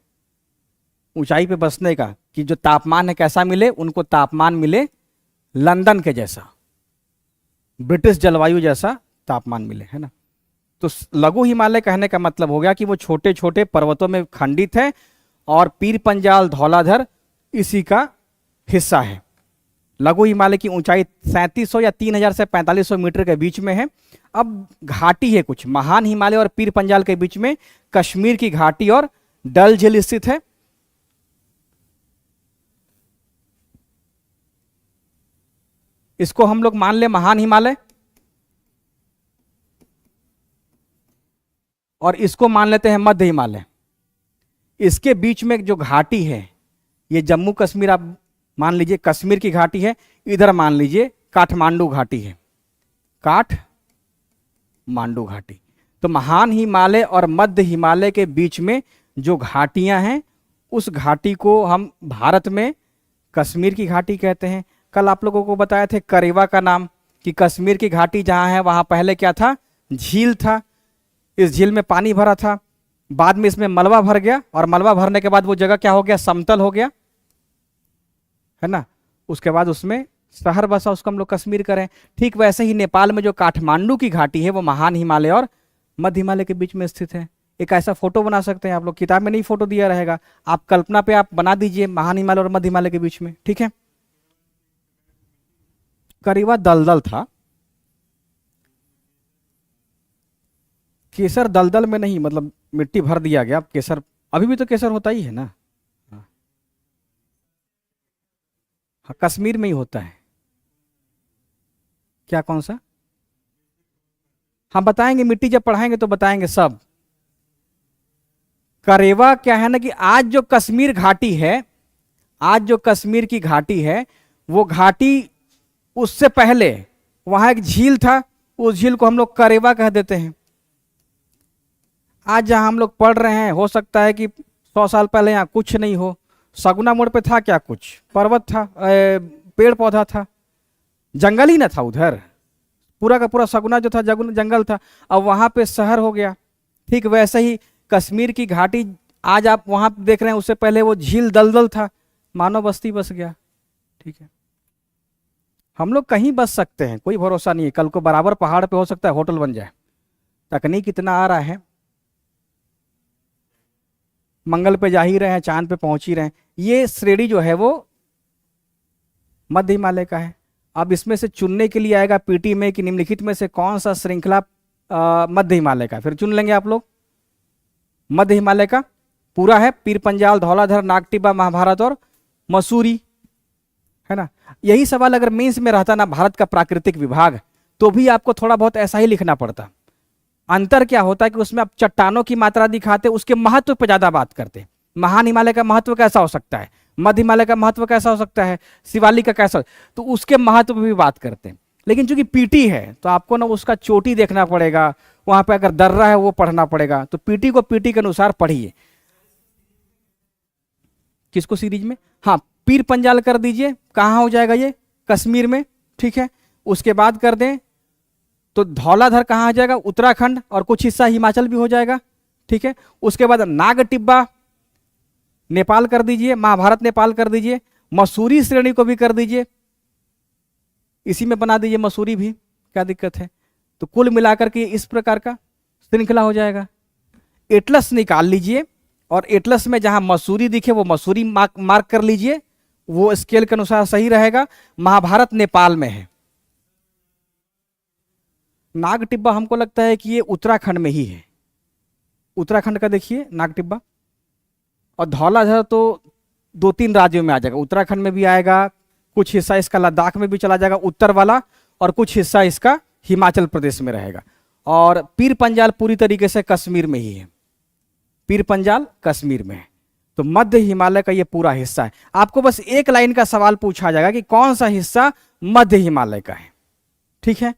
ऊंचाई पे बसने का, कि जो तापमान है कैसा मिले उनको? तापमान मिले लंदन के जैसा, ब्रिटिश जलवायु जैसा तापमान मिले, है ना? तो लघु हिमालय कहने का मतलब हो गया कि वो छोटे छोटे पर्वतों में खंडित है, और पीर पंजाल धौलाधर इसी का हिस्सा है। लघु हिमालय की ऊंचाई 3700 या 3000 से 4500 मीटर के बीच में है। अब घाटी है कुछ, महान हिमालय और पीर पंजाल के बीच में कश्मीर की घाटी और डल झील स्थित है। इसको हम लोग मान ले महान हिमालय, और इसको मान लेते हैं मध्य हिमालय। इसके बीच में जो घाटी है ये जम्मू कश्मीर आप मान लीजिए कश्मीर की घाटी है, इधर मान लीजिए काठमांडू घाटी है, काठमांडू घाटी। तो महान हिमालय और मध्य हिमालय के बीच में जो घाटियां हैं, उस घाटी को हम भारत में कश्मीर की घाटी कहते हैं, कल आप लोगों को बताया थे करेवा का नाम, कि कश्मीर की घाटी जहां है वहां पहले क्या था, झील था। इस झील में पानी भरा था, बाद में इसमें मलबा भर गया, और मलबा भरने के बाद वो जगह क्या हो गया, समतल हो गया, है ना। उसके बाद उसमें शहर बसा, उसको हम लोग कश्मीर करें। ठीक वैसे ही नेपाल में जो काठमांडू की घाटी है वो महान हिमालय और मध्य हिमालय के बीच में स्थित है। एक ऐसा फोटो बना सकते हैं आप लोग, किताब में नहीं फोटो दिया रहेगा, आप कल्पना पे आप बना दीजिए महान हिमालय और मध्य हिमालय के बीच में, ठीक है। करीबा दलदल था, केसर दलदल में नहीं, मतलब मिट्टी भर दिया गया, केसर अभी भी तो केसर होता ही है ना। हाँ, हाँ, कश्मीर में ही होता है। क्या, कौन सा? हम बताएंगे, मिट्टी जब पढ़ाएंगे तो बताएंगे सब। करेवा क्या है ना कि आज जो कश्मीर घाटी है, आज जो कश्मीर की घाटी है, वो घाटी उससे पहले वहां एक झील था, उस झील को हम लोग करेवा कह देते हैं। आज जहां हम लोग पढ़ रहे हैं, हो सकता है कि 100 साल पहले यहाँ कुछ नहीं हो। सगुना मोड़ पे था क्या, कुछ पर्वत था, पेड़ पौधा था, जंगल ही ना था उधर, पूरा का पूरा सगुना जो था जंगल था, अब वहां पे शहर हो गया। ठीक वैसे ही कश्मीर की घाटी आज आप वहां देख रहे हैं, उससे पहले वो झील दलदल था, मानव बस्ती बस गया। ठीक है, हम लोग कहीं बस सकते हैं, कोई भरोसा नहीं है, कल को बराबर पहाड़ पे हो सकता है होटल बन जाए। तकनीक इतना आ रहा है, मंगल पे जा ही रहे हैं, चांद पे पहुंच ही रहे हैं। ये श्रेणी जो है वो मध्य हिमालय का है। अब इसमें से चुनने के लिए आएगा पीटी में कि निम्नलिखित में से कौन सा श्रृंखला मध्य हिमालय का, फिर चुन लेंगे आप लोग। मध्य हिमालय का पूरा है, पीर पंजाल, धौलाधर, नागटिब्बा, महाभारत और मसूरी, है ना। यही सवाल अगर मेंस में रहता ना, भारत का प्राकृतिक विभाग, तो भी आपको थोड़ा बहुत ऐसा ही लिखना पड़ता। अंतर क्या होता है कि उसमें आप चट्टानों की मात्रा दिखाते, उसके महत्व पर ज्यादा बात करते। महान हिमालय का महत्व कैसा हो सकता है, मध्य हिमालय का महत्व कैसा हो सकता है, शिवालिक का कैसा, तो उसके महत्व पर भी बात करते हैं। लेकिन चूंकि पीटी है तो आपको ना उसका चोटी देखना पड़ेगा, वहां पे अगर दर्रा है वो पढ़ना पड़ेगा, तो पीटी को पीटी के अनुसार पढ़िए। किसको सीरीज में, हाँ, पीर पंजाल कर दीजिए, कहाँ हो जाएगा ये, कश्मीर में, ठीक है। उसके बाद कर दें तो धौलाधर कहाँ आ जाएगा, उत्तराखंड, और कुछ हिस्सा हिमाचल भी हो जाएगा, ठीक है। उसके बाद नागटिब्बा नेपाल कर दीजिए, महाभारत नेपाल कर दीजिए, मसूरी श्रेणी को भी कर दीजिए, इसी में बना दीजिए मसूरी भी, क्या दिक्कत है। तो कुल मिलाकर के इस प्रकार का श्रृंखला हो जाएगा। एटलस निकाल लीजिए, और एटलस में जहां मसूरी दिखे वो मसूरी मार्क कर लीजिए, वो स्केल के अनुसार सही रहेगा। महाभारत नेपाल में है, नागटिब्बा हमको लगता है कि ये उत्तराखंड में ही है, उत्तराखंड का देखिए नागटिब्बा। और धौलाधर तो 2-3 राज्यों में आ जाएगा, उत्तराखंड में भी आएगा, कुछ हिस्सा इसका लद्दाख में भी चला जाएगा उत्तर वाला, और कुछ हिस्सा इसका हिमाचल प्रदेश में रहेगा। और पीर पंजाल पूरी तरीके से कश्मीर में ही है, पीर पंजाल कश्मीर में है। तो मध्य हिमालय का ये पूरा हिस्सा है। आपको बस एक लाइन का सवाल पूछा जाएगा कि कौन सा हिस्सा मध्य हिमालय का है, ठीक है।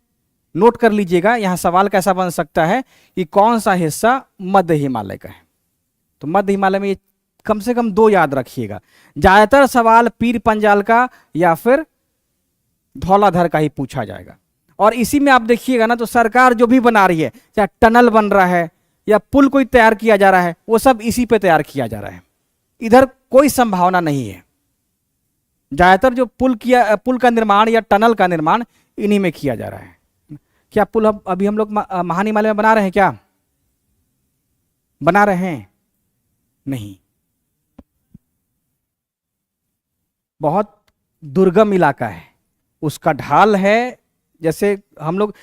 नोट कर लीजिएगा, यहां सवाल कैसा बन सकता है कि कौन सा हिस्सा मध्य हिमालय का है। तो मध्य हिमालय में ये कम से कम 2 याद रखिएगा, ज्यादातर सवाल पीर पंजाल का या फिर धौलाधर का ही पूछा जाएगा। और इसी में आप देखिएगा ना, तो सरकार जो भी बना रही है, चाहे टनल बन रहा है या पुल कोई तैयार किया जा रहा है, वो सब इसी पे तैयार किया जा रहा है, इधर कोई संभावना नहीं है। ज्यादातर जो पुल का निर्माण या टनल का निर्माण इन्हीं में किया जा रहा है। क्या पुल अभी हम लोग महान हिमालय में बना रहे हैं, क्या बना रहे हैं? नहीं, बहुत दुर्गम इलाका है, उसका ढाल है। जैसे हम लोग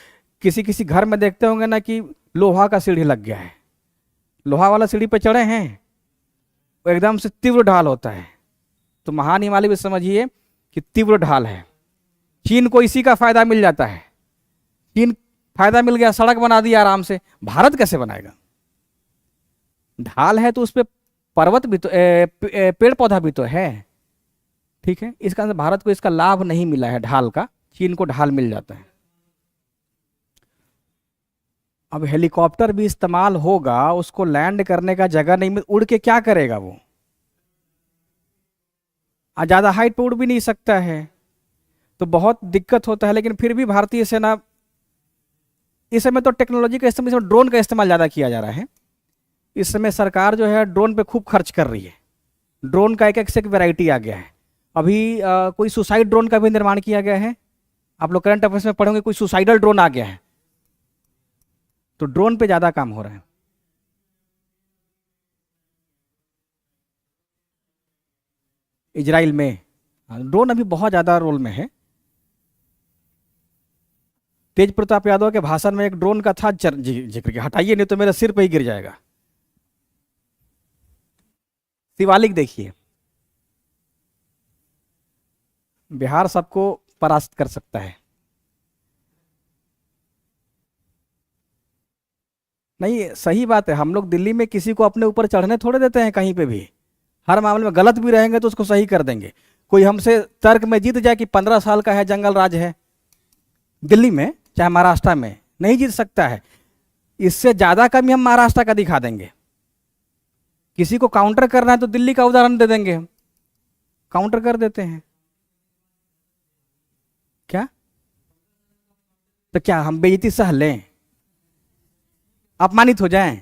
किसी किसी घर में देखते होंगे ना कि लोहा का सीढ़ी लग गया है, लोहा वाला सीढ़ी पे चढ़े हैं, वो एकदम से तीव्र ढाल होता है। तो महान हिमालय भी समझिए कि तीव्र ढाल है। चीन को इसी का फायदा मिल जाता है, चीन फायदा मिल गया, सड़क बना दिया आराम से, भारत कैसे बनाएगा? ढाल है तो उस पर पर्वत भी तो पेड़ पौधा भी तो है, ठीक है। इसका अंदर भारत को इसका लाभ नहीं मिला है ढाल का, चीन को ढाल मिल जाता है। अब हेलीकॉप्टर भी इस्तेमाल होगा, उसको लैंड करने का जगह नहीं मिल, उड़ के क्या करेगा वो? ज्यादा हाइट पे उड़ भी नहीं सकता है, तो बहुत दिक्कत होता है। लेकिन फिर भी भारतीय सेना इस समय तो टेक्नोलॉजी का इस्तेमाल, ड्रोन का इस्तेमाल ज़्यादा किया जा रहा है। इस समय सरकार जो है ड्रोन पे खूब खर्च कर रही है। ड्रोन का एक एक से एक वैरायटी आ गया है। अभी कोई सुसाइड ड्रोन का भी निर्माण किया गया है। आप लोग करंट अफेयर्स में पढ़ोगे, कोई सुसाइडल ड्रोन आ गया है। तो ड्रोन पे ज़्यादा काम हो रहा है। इजराइल में ड्रोन अभी बहुत ज़्यादा रोल में है। तेज प्रताप यादव के भाषण में एक ड्रोन का था जिक्र के, हटाइए नहीं तो मेरे सिर पे ही गिर जाएगा। शिवालिक देखिए, बिहार सबको परास्त कर सकता है। नहीं, सही बात है। हम लोग दिल्ली में किसी को अपने ऊपर चढ़ने थोड़े देते हैं कहीं पे भी। हर मामले में गलत भी रहेंगे तो उसको सही कर देंगे। कोई हमसे तर्क में जीत जाए कि 15 साल का है, जंगल राज है, दिल्ली में चाहे महाराष्ट्र में, नहीं जीत सकता है। इससे ज़्यादा कमी हम महाराष्ट्र का दिखा देंगे। किसी को काउंटर करना है तो दिल्ली का उदाहरण दे देंगे, हम काउंटर कर देते हैं। क्या तो क्या हम बेइज्जती सह लें, अपमानित हो जाएं?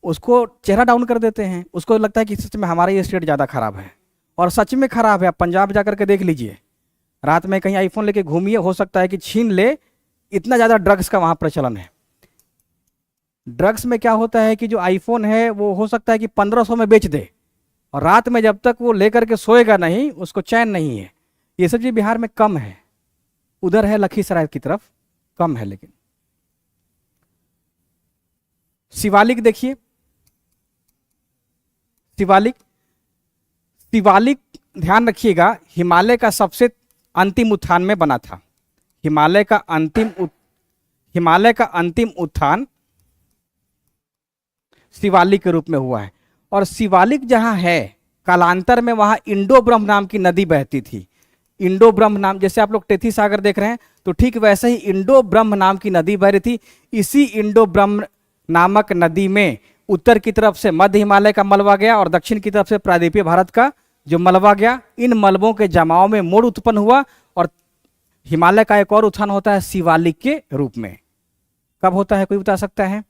उसको चेहरा डाउन कर देते हैं। उसको लगता है कि सच में हमारा ये स्टेट ज़्यादा खराब है, और सच में खराब है। आप पंजाब जाकर के देख लीजिए, रात में कहीं आईफोन लेके घूमिए, हो सकता है कि छीन ले। इतना ज़्यादा ड्रग्स का वहाँ प्रचलन है। ड्रग्स में क्या होता है कि जो आईफोन है वो हो सकता है कि 1500 में बेच दे, और रात में जब तक वो लेकर के सोएगा नहीं, उसको चैन नहीं है। ये सब चीज़ बिहार में कम है, उधर है लखीसराय की तरफ कम है। लेकिन शिवालिक देखिए, शिवालिक शिवालिक ध्यान रखिएगा, हिमालय का सबसे अंतिम उत्थान में बना था। हिमालय का अंतिम उत्थान शिवालिक के रूप में हुआ है। और शिवालिक जहां है, कालांतर में वहां इंडो ब्रह्म नाम की नदी बहती थी। इंडो ब्रह्म नाम, जैसे आप लोग टेथी सागर देख रहे हैं, तो ठीक वैसे ही इंडो ब्रह्म नाम की नदी बह रही थी। इसी इंडो ब्रह्म नामक नदी में उत्तर की तरफ से मध्य हिमालय का मलबा गया और दक्षिण की तरफ से प्रायद्वीपीय भारत का जो मलबा गया। इन मलबों के जमाव में मोड़ उत्पन्न हुआ, और हिमालय का एक और उत्थान होता है शिवालिक के रूप में। कब होता है, कोई बता सकता है?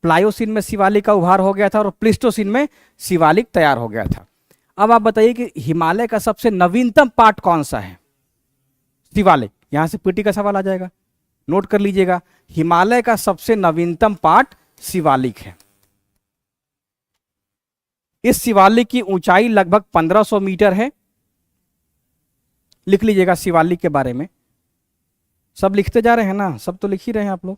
प्लायोसीन में शिवालिक का उभार हो गया था, और प्लिस्टोसीन में शिवालिक तैयार हो गया था। अब आप बताइए कि हिमालय का सबसे नवीनतम पार्ट कौन सा है? शिवालिक। यहां से पीटी का सवाल आ जाएगा, नोट कर लीजिएगा। हिमालय का सबसे नवीनतम पार्ट शिवालिक है। इस शिवालिक की ऊंचाई लगभग 1500 मीटर है। लिख लीजिएगा शिवालिक के बारे में। सब लिखते जा रहे हैं ना, सब तो लिख ही रहे हैं आप लोग।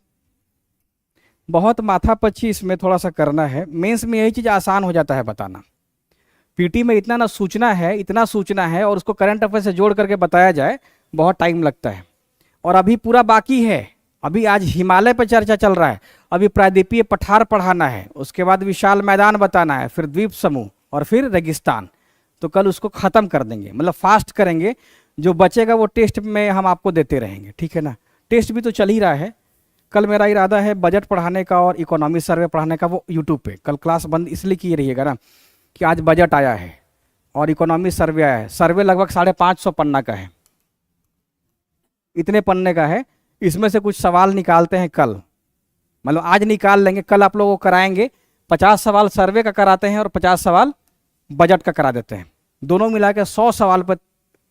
बहुत माथापच्ची इसमें थोड़ा सा करना है। मेंस में यही चीज आसान हो जाता है बताना। पीटी में इतना ना सूचना है, इतना सूचना है, और उसको करंट अफेयर से जोड़ करके बताया जाए, बहुत टाइम लगता है। और अभी पूरा बाकी है। अभी आज हिमालय पर चर्चा चल रहा है, अभी प्रायद्वीपीय पठार पढ़ाना है, उसके बाद विशाल मैदान बताना है, फिर द्वीप समूह, और फिर रेगिस्तान। तो कल उसको खत्म कर देंगे, मतलब फास्ट करेंगे। जो बचेगा वो टेस्ट में हम आपको देते रहेंगे, ठीक है ना। टेस्ट भी तो चल ही रहा है। कल मेरा इरादा है बजट पढ़ाने का और इकोनॉमी सर्वे पढ़ाने का, वो यूट्यूब पे। कल क्लास बंद इसलिए किए रहिएगा ना कि आज बजट आया है और इकोनॉमी सर्वे आया है। सर्वे लगभग 550 पन्ना का है, इतने पन्ने का है। इसमें से कुछ सवाल निकालते हैं कल, मतलब आज निकाल लेंगे, कल आप लोगों को कराएंगे। 50 सवाल सर्वे का कराते हैं और 50 सवाल बजट का करा देते हैं। दोनों मिला के 100 सवाल पर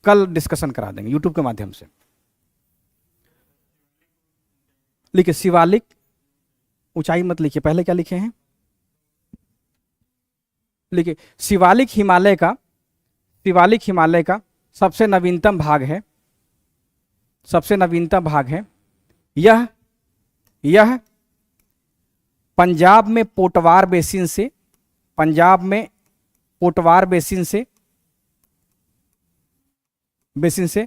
कल डिस्कशन करा देंगे यूट्यूब के माध्यम से। लिखिए शिवालिक, ऊंचाई मत लिखिए, पहले क्या लिखे हैं लिखिए। शिवालिक हिमालय का सबसे नवीनतम भाग है, सबसे नवीनतम भाग है। यह पंजाब में पोटवार बेसिन से, पंजाब में पोटवार बेसिन से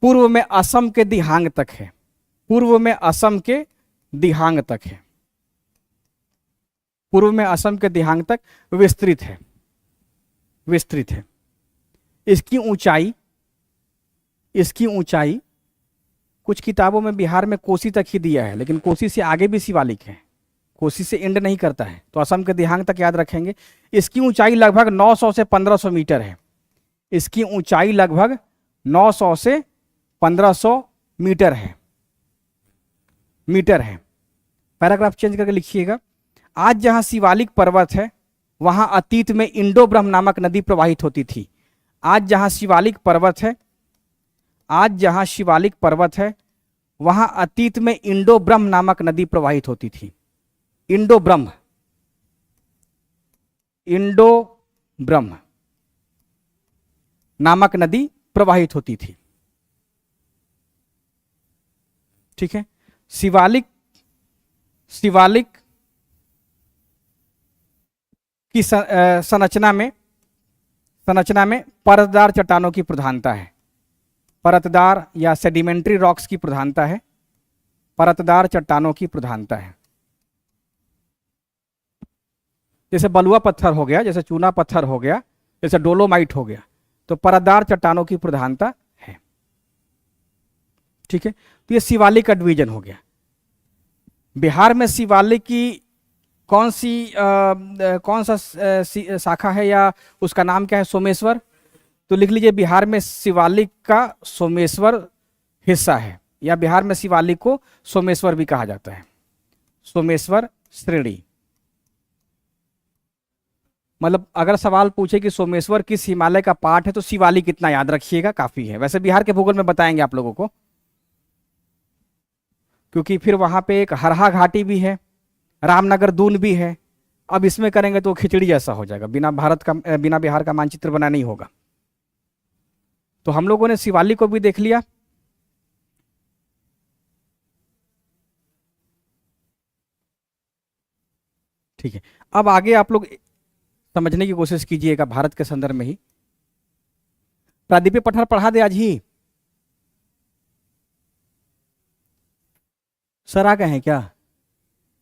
पूर्व में असम के दिहांग तक है। पूर्व में असम के दिहांग तक है, पूर्व में असम के दिहांग तक विस्तृत है, विस्तृत है। इसकी ऊंचाई कुछ किताबों में बिहार में कोसी तक ही दिया है, लेकिन कोसी से आगे भी शिवालिक है, कोसी से एंड नहीं करता है, तो असम के दिहांग तक याद रखेंगे। इसकी ऊंचाई लगभग 900 से 1500 मीटर है। इसकी ऊंचाई लगभग 900 से 1500 मीटर है, मीटर है। पैराग्राफ चेंज करके लिखिएगा। आज जहां शिवालिक पर्वत है वहां अतीत में इंडो ब्रह्म नामक नदी प्रवाहित होती थी। आज जहां शिवालिक पर्वत है, आज जहां शिवालिक पर्वत है वहां अतीत में इंडो ब्रह्म नामक नदी प्रवाहित होती थी। इंडो ब्रह्म, इंडो ब्रह्म नामक नदी प्रवाहित होती थी। ठीक है। शिवालिक, शिवालिक की संरचना में परतदार चट्टानों की प्रधानता है। परतदार या सेडिमेंट्री रॉक्स की प्रधानता है, परतदार चट्टानों की प्रधानता है। जैसे बलुआ पत्थर हो गया, जैसे चूना पत्थर हो गया, जैसे डोलोमाइट हो गया, तो परतदार चट्टानों की प्रधानता है। ठीक है। तो ये शिवालिक का डिवीजन हो गया। बिहार में शिवालिक की कौन सा शाखा है या उसका नाम क्या है? सोमेश्वर। तो लिख लीजिए बिहार में शिवालिक का सोमेश्वर हिस्सा है, या बिहार में शिवालिक को सोमेश्वर भी कहा जाता है। सोमेश्वर श्रेणी, मतलब अगर सवाल पूछे कि सोमेश्वर किस हिमालय का पार्ट है तो शिवालिक इतना याद रखिएगा, काफी है। वैसे बिहार के भूगोल में बताएंगे आप लोगों को, क्योंकि फिर वहां पे एक हरहा घाटी भी है, रामनगर दून भी है। अब इसमें करेंगे तो खिचड़ी जैसा हो जाएगा, बिना बिहार का मानचित्र बना नहीं होगा। तो हम लोगों ने शिवालिक को भी देख लिया। ठीक है। अब आगे आप लोग समझने की कोशिश कीजिएगा भारत के संदर्भ में ही। प्रादीपीय पठार पढ़ा दे आज ही? सर आ गए हैं क्या?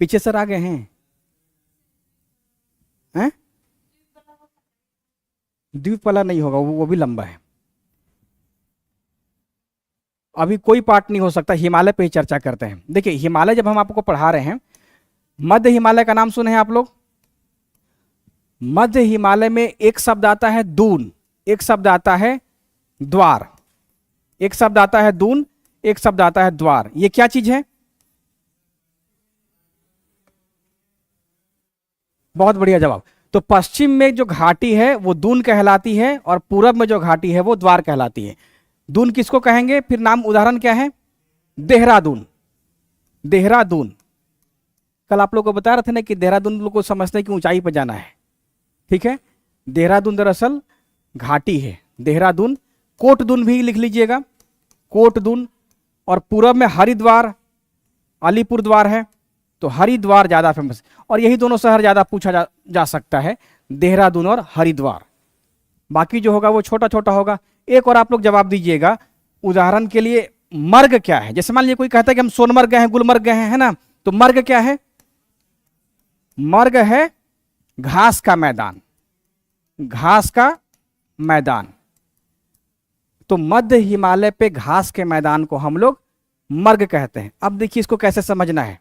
पीछे सर आ गए हैं? हैं? द्वीपकला नहीं होगा, वो भी लंबा है। अभी कोई पार्ट नहीं हो सकता, हिमालय पे ही चर्चा करते हैं। देखिए हिमालय जब हम आपको पढ़ा रहे हैं, मध्य हिमालय का नाम सुने हैं आप लोग? मध्य हिमालय में एक शब्द आता है दून, एक शब्द आता है द्वार, एक शब्द आता है दून, एक शब्द आता है द्वार। ये क्या चीज है? बहुत बढ़िया जवाब। तो पश्चिम में जो घाटी है वो दून कहलाती है, और पूरब में जो घाटी है वो द्वार कहलाती है। दून किसको कहेंगे? फिर नाम उदाहरण क्या है? देहरादून। देहरादून, कल आप लोग को बता रहे थे ना कि देहरादून लोग को समझते हैं कि ऊंचाई पर जाना है। ठीक है। देहरादून दरअसल घाटी है। देहरादून, कोटदून भी लिख लीजिएगा, कोटदून। और पूरब में हरिद्वार, अलीपुर द्वार है, तो हरिद्वार ज्यादा फेमस। और यही दोनों शहर ज्यादा पूछा जा सकता है, देहरादून और हरिद्वार। बाकी जो होगा वो छोटा छोटा होगा। एक और आप लोग जवाब दीजिएगा, उदाहरण के लिए मर्ग क्या है? जैसे मान लीजिए कोई कहता है कि हम सोनमर्ग गए हैं, गुलमर्ग गए हैं, है ना, तो मर्ग क्या है? मर्ग है घास का मैदान, घास का मैदान। तो मध्य हिमालय पे घास के मैदान को हम लोग मर्ग कहते हैं। अब देखिए इसको कैसे समझना है,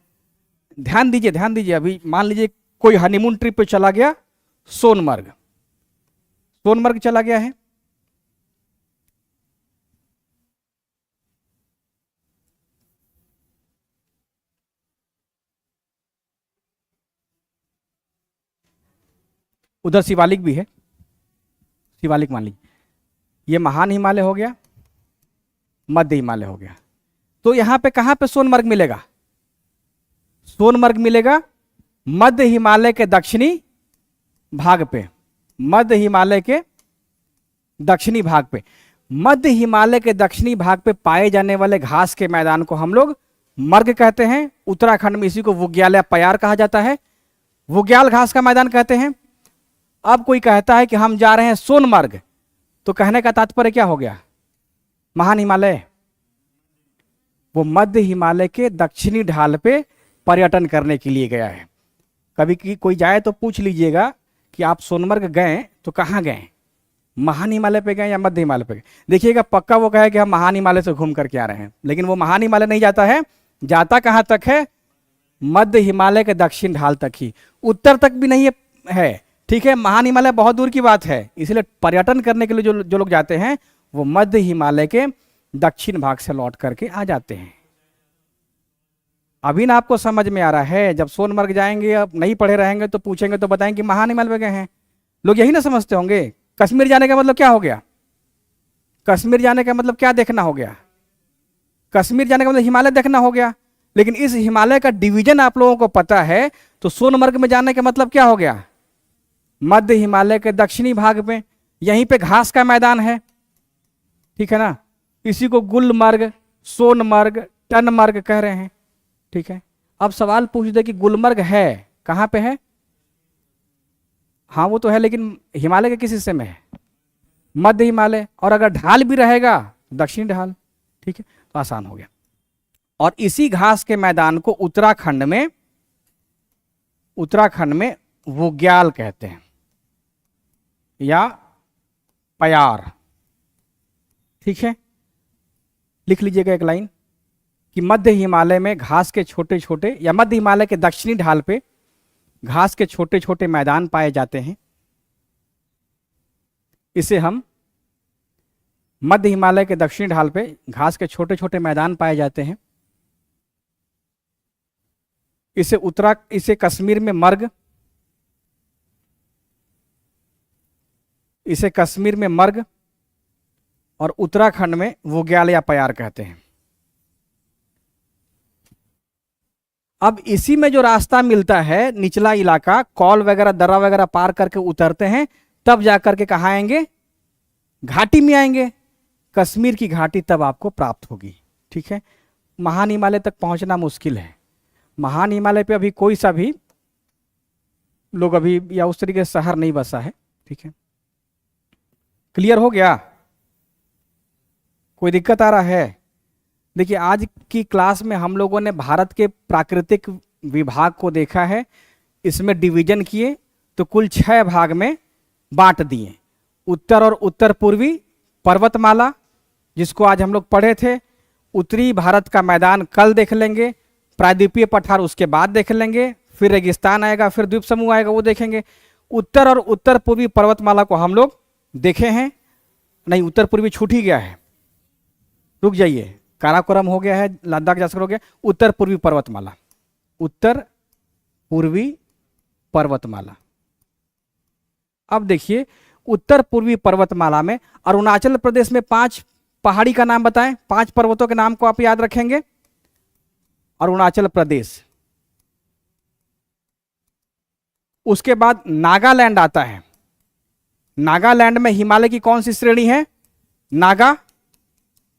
ध्यान दीजिए, ध्यान दीजिए। अभी मान लीजिए कोई हनीमून ट्रिप पे चला गया, सोनमर्ग, सोनमर्ग चला गया है। उधर शिवालिक भी है, शिवालिक मान लीजिए। ये महान हिमालय हो गया, मध्य हिमालय हो गया। तो यहां पे कहां पे सोनमर्ग मिलेगा? सोनमर्ग मिलेगा मध्य हिमालय के दक्षिणी भाग पे, मध्य हिमालय के दक्षिणी भाग पे। मध्य हिमालय के दक्षिणी भाग पे पाए जाने वाले घास के मैदान को हम लोग मर्ग कहते हैं। उत्तराखंड में इसी को वुग्याल या पयार कहा जाता है, वुग्याल घास का मैदान कहते हैं। अब कोई कहता है कि हम जा रहे हैं सोनमर्ग, तो कहने का तात्पर्य क्या हो गया? महान हिमालय, वो मध्य हिमालय के दक्षिणी ढाल पे पर्यटन करने के लिए गया है। कभी कोई जाए तो पूछ लीजिएगा कि आप सोनमर्ग गए तो कहाँ गए, महान हिमालय पे गए या मध्य हिमालय पे गए। देखिएगा पक्का वो कहे कि हम महान हिमालय से घूम करके आ रहे हैं, लेकिन वो महान हिमालय नहीं जाता है। जाता कहाँ तक है? मध्य हिमालय के दक्षिण ढाल तक ही, उत्तर तक भी नहीं है। ठीक है, महान हिमालय बहुत दूर की बात है। इसलिए पर्यटन करने के लिए जो लोग जाते हैं वो मध्य हिमालय के दक्षिण भाग से लौट करके आ जाते हैं। अभी ना आपको समझ में आ रहा है, जब सोनमर्ग जाएंगे, अब नहीं पढ़े रहेंगे तो पूछेंगे तो बताएंगे कि महान हिमालय में गए हैं। लोग यही ना समझते होंगे। कश्मीर जाने का मतलब क्या हो गया? कश्मीर जाने का मतलब क्या देखना हो गया? कश्मीर जाने का मतलब हिमालय देखना हो गया। लेकिन इस हिमालय का डिवीजन आप लोगों को पता है, तो सोनमर्ग में जाने का मतलब क्या हो गया? मध्य हिमालय के दक्षिणी भाग में, यहीं पे घास का मैदान है, ठीक है ना। इसी को गुलमर्ग, सोनमर्ग, टनमर्ग कह रहे हैं, ठीक है। अब सवाल पूछ दे कि गुलमर्ग है कहां पे है? हाँ वो तो है, लेकिन हिमालय के किस हिस्से में है? मध्य हिमालय। और अगर ढाल भी रहेगा, दक्षिणी ढाल, ठीक है, तो आसान हो गया। और इसी घास के मैदान को उत्तराखंड में वुग्याल कहते हैं या पयार, ठीक है। लिख लीजिएगा एक लाइन कि मध्य हिमालय में घास के छोटे छोटे, या मध्य हिमालय के दक्षिणी ढाल पे घास के छोटे छोटे मैदान पाए जाते हैं। इसे हम मध्य हिमालय के दक्षिणी ढाल पे घास के छोटे छोटे मैदान पाए जाते हैं। इसे कश्मीर में मर्ग, इसे कश्मीर में मर्ग और उत्तराखंड में वुग्याल या पयार कहते हैं। अब इसी में जो रास्ता मिलता है, निचला इलाका, कौल वगैरह, दर्रा वगैरह पार करके उतरते हैं, तब जाकर के कहाँ आएंगे? घाटी में आएंगे। कश्मीर की घाटी तब आपको प्राप्त होगी, ठीक है। महान हिमालय तक पहुंचना मुश्किल है। महान हिमालय पे अभी कोई सा भी लोग अभी या उस तरीके से शहर नहीं बसा है, ठीक है। क्लियर हो गया? कोई दिक्कत आ रहा है? देखिए, आज की क्लास में हम लोगों ने भारत के प्राकृतिक विभाग को देखा है। इसमें डिवीजन किए तो कुल 6 भाग में बांट दिए। उत्तर और उत्तर पूर्वी पर्वतमाला, जिसको आज हम लोग पढ़े थे। उत्तरी भारत का मैदान कल देख लेंगे, प्रायद्वीपीय पठार उसके बाद देख लेंगे, फिर रेगिस्तान आएगा, फिर द्वीप समूह आएगा, वो देखेंगे। उत्तर और उत्तर पूर्वी पर्वतमाला को हम लोग देखे हैं। नहीं, उत्तर पूर्वी छूट ही गया है, रुक जाइए, काराकोरम हो गया है, लद्दाख जासकर हो गया। उत्तर पूर्वी पर्वतमाला, उत्तर पूर्वी पर्वतमाला। अब देखिए, उत्तर पूर्वी पर्वतमाला में अरुणाचल प्रदेश में 5 पहाड़ी का नाम बताएं, 5 पर्वतों के नाम को आप याद रखेंगे। अरुणाचल प्रदेश, उसके बाद नागालैंड आता है। नागालैंड में हिमालय की कौन सी श्रेणी है? नागा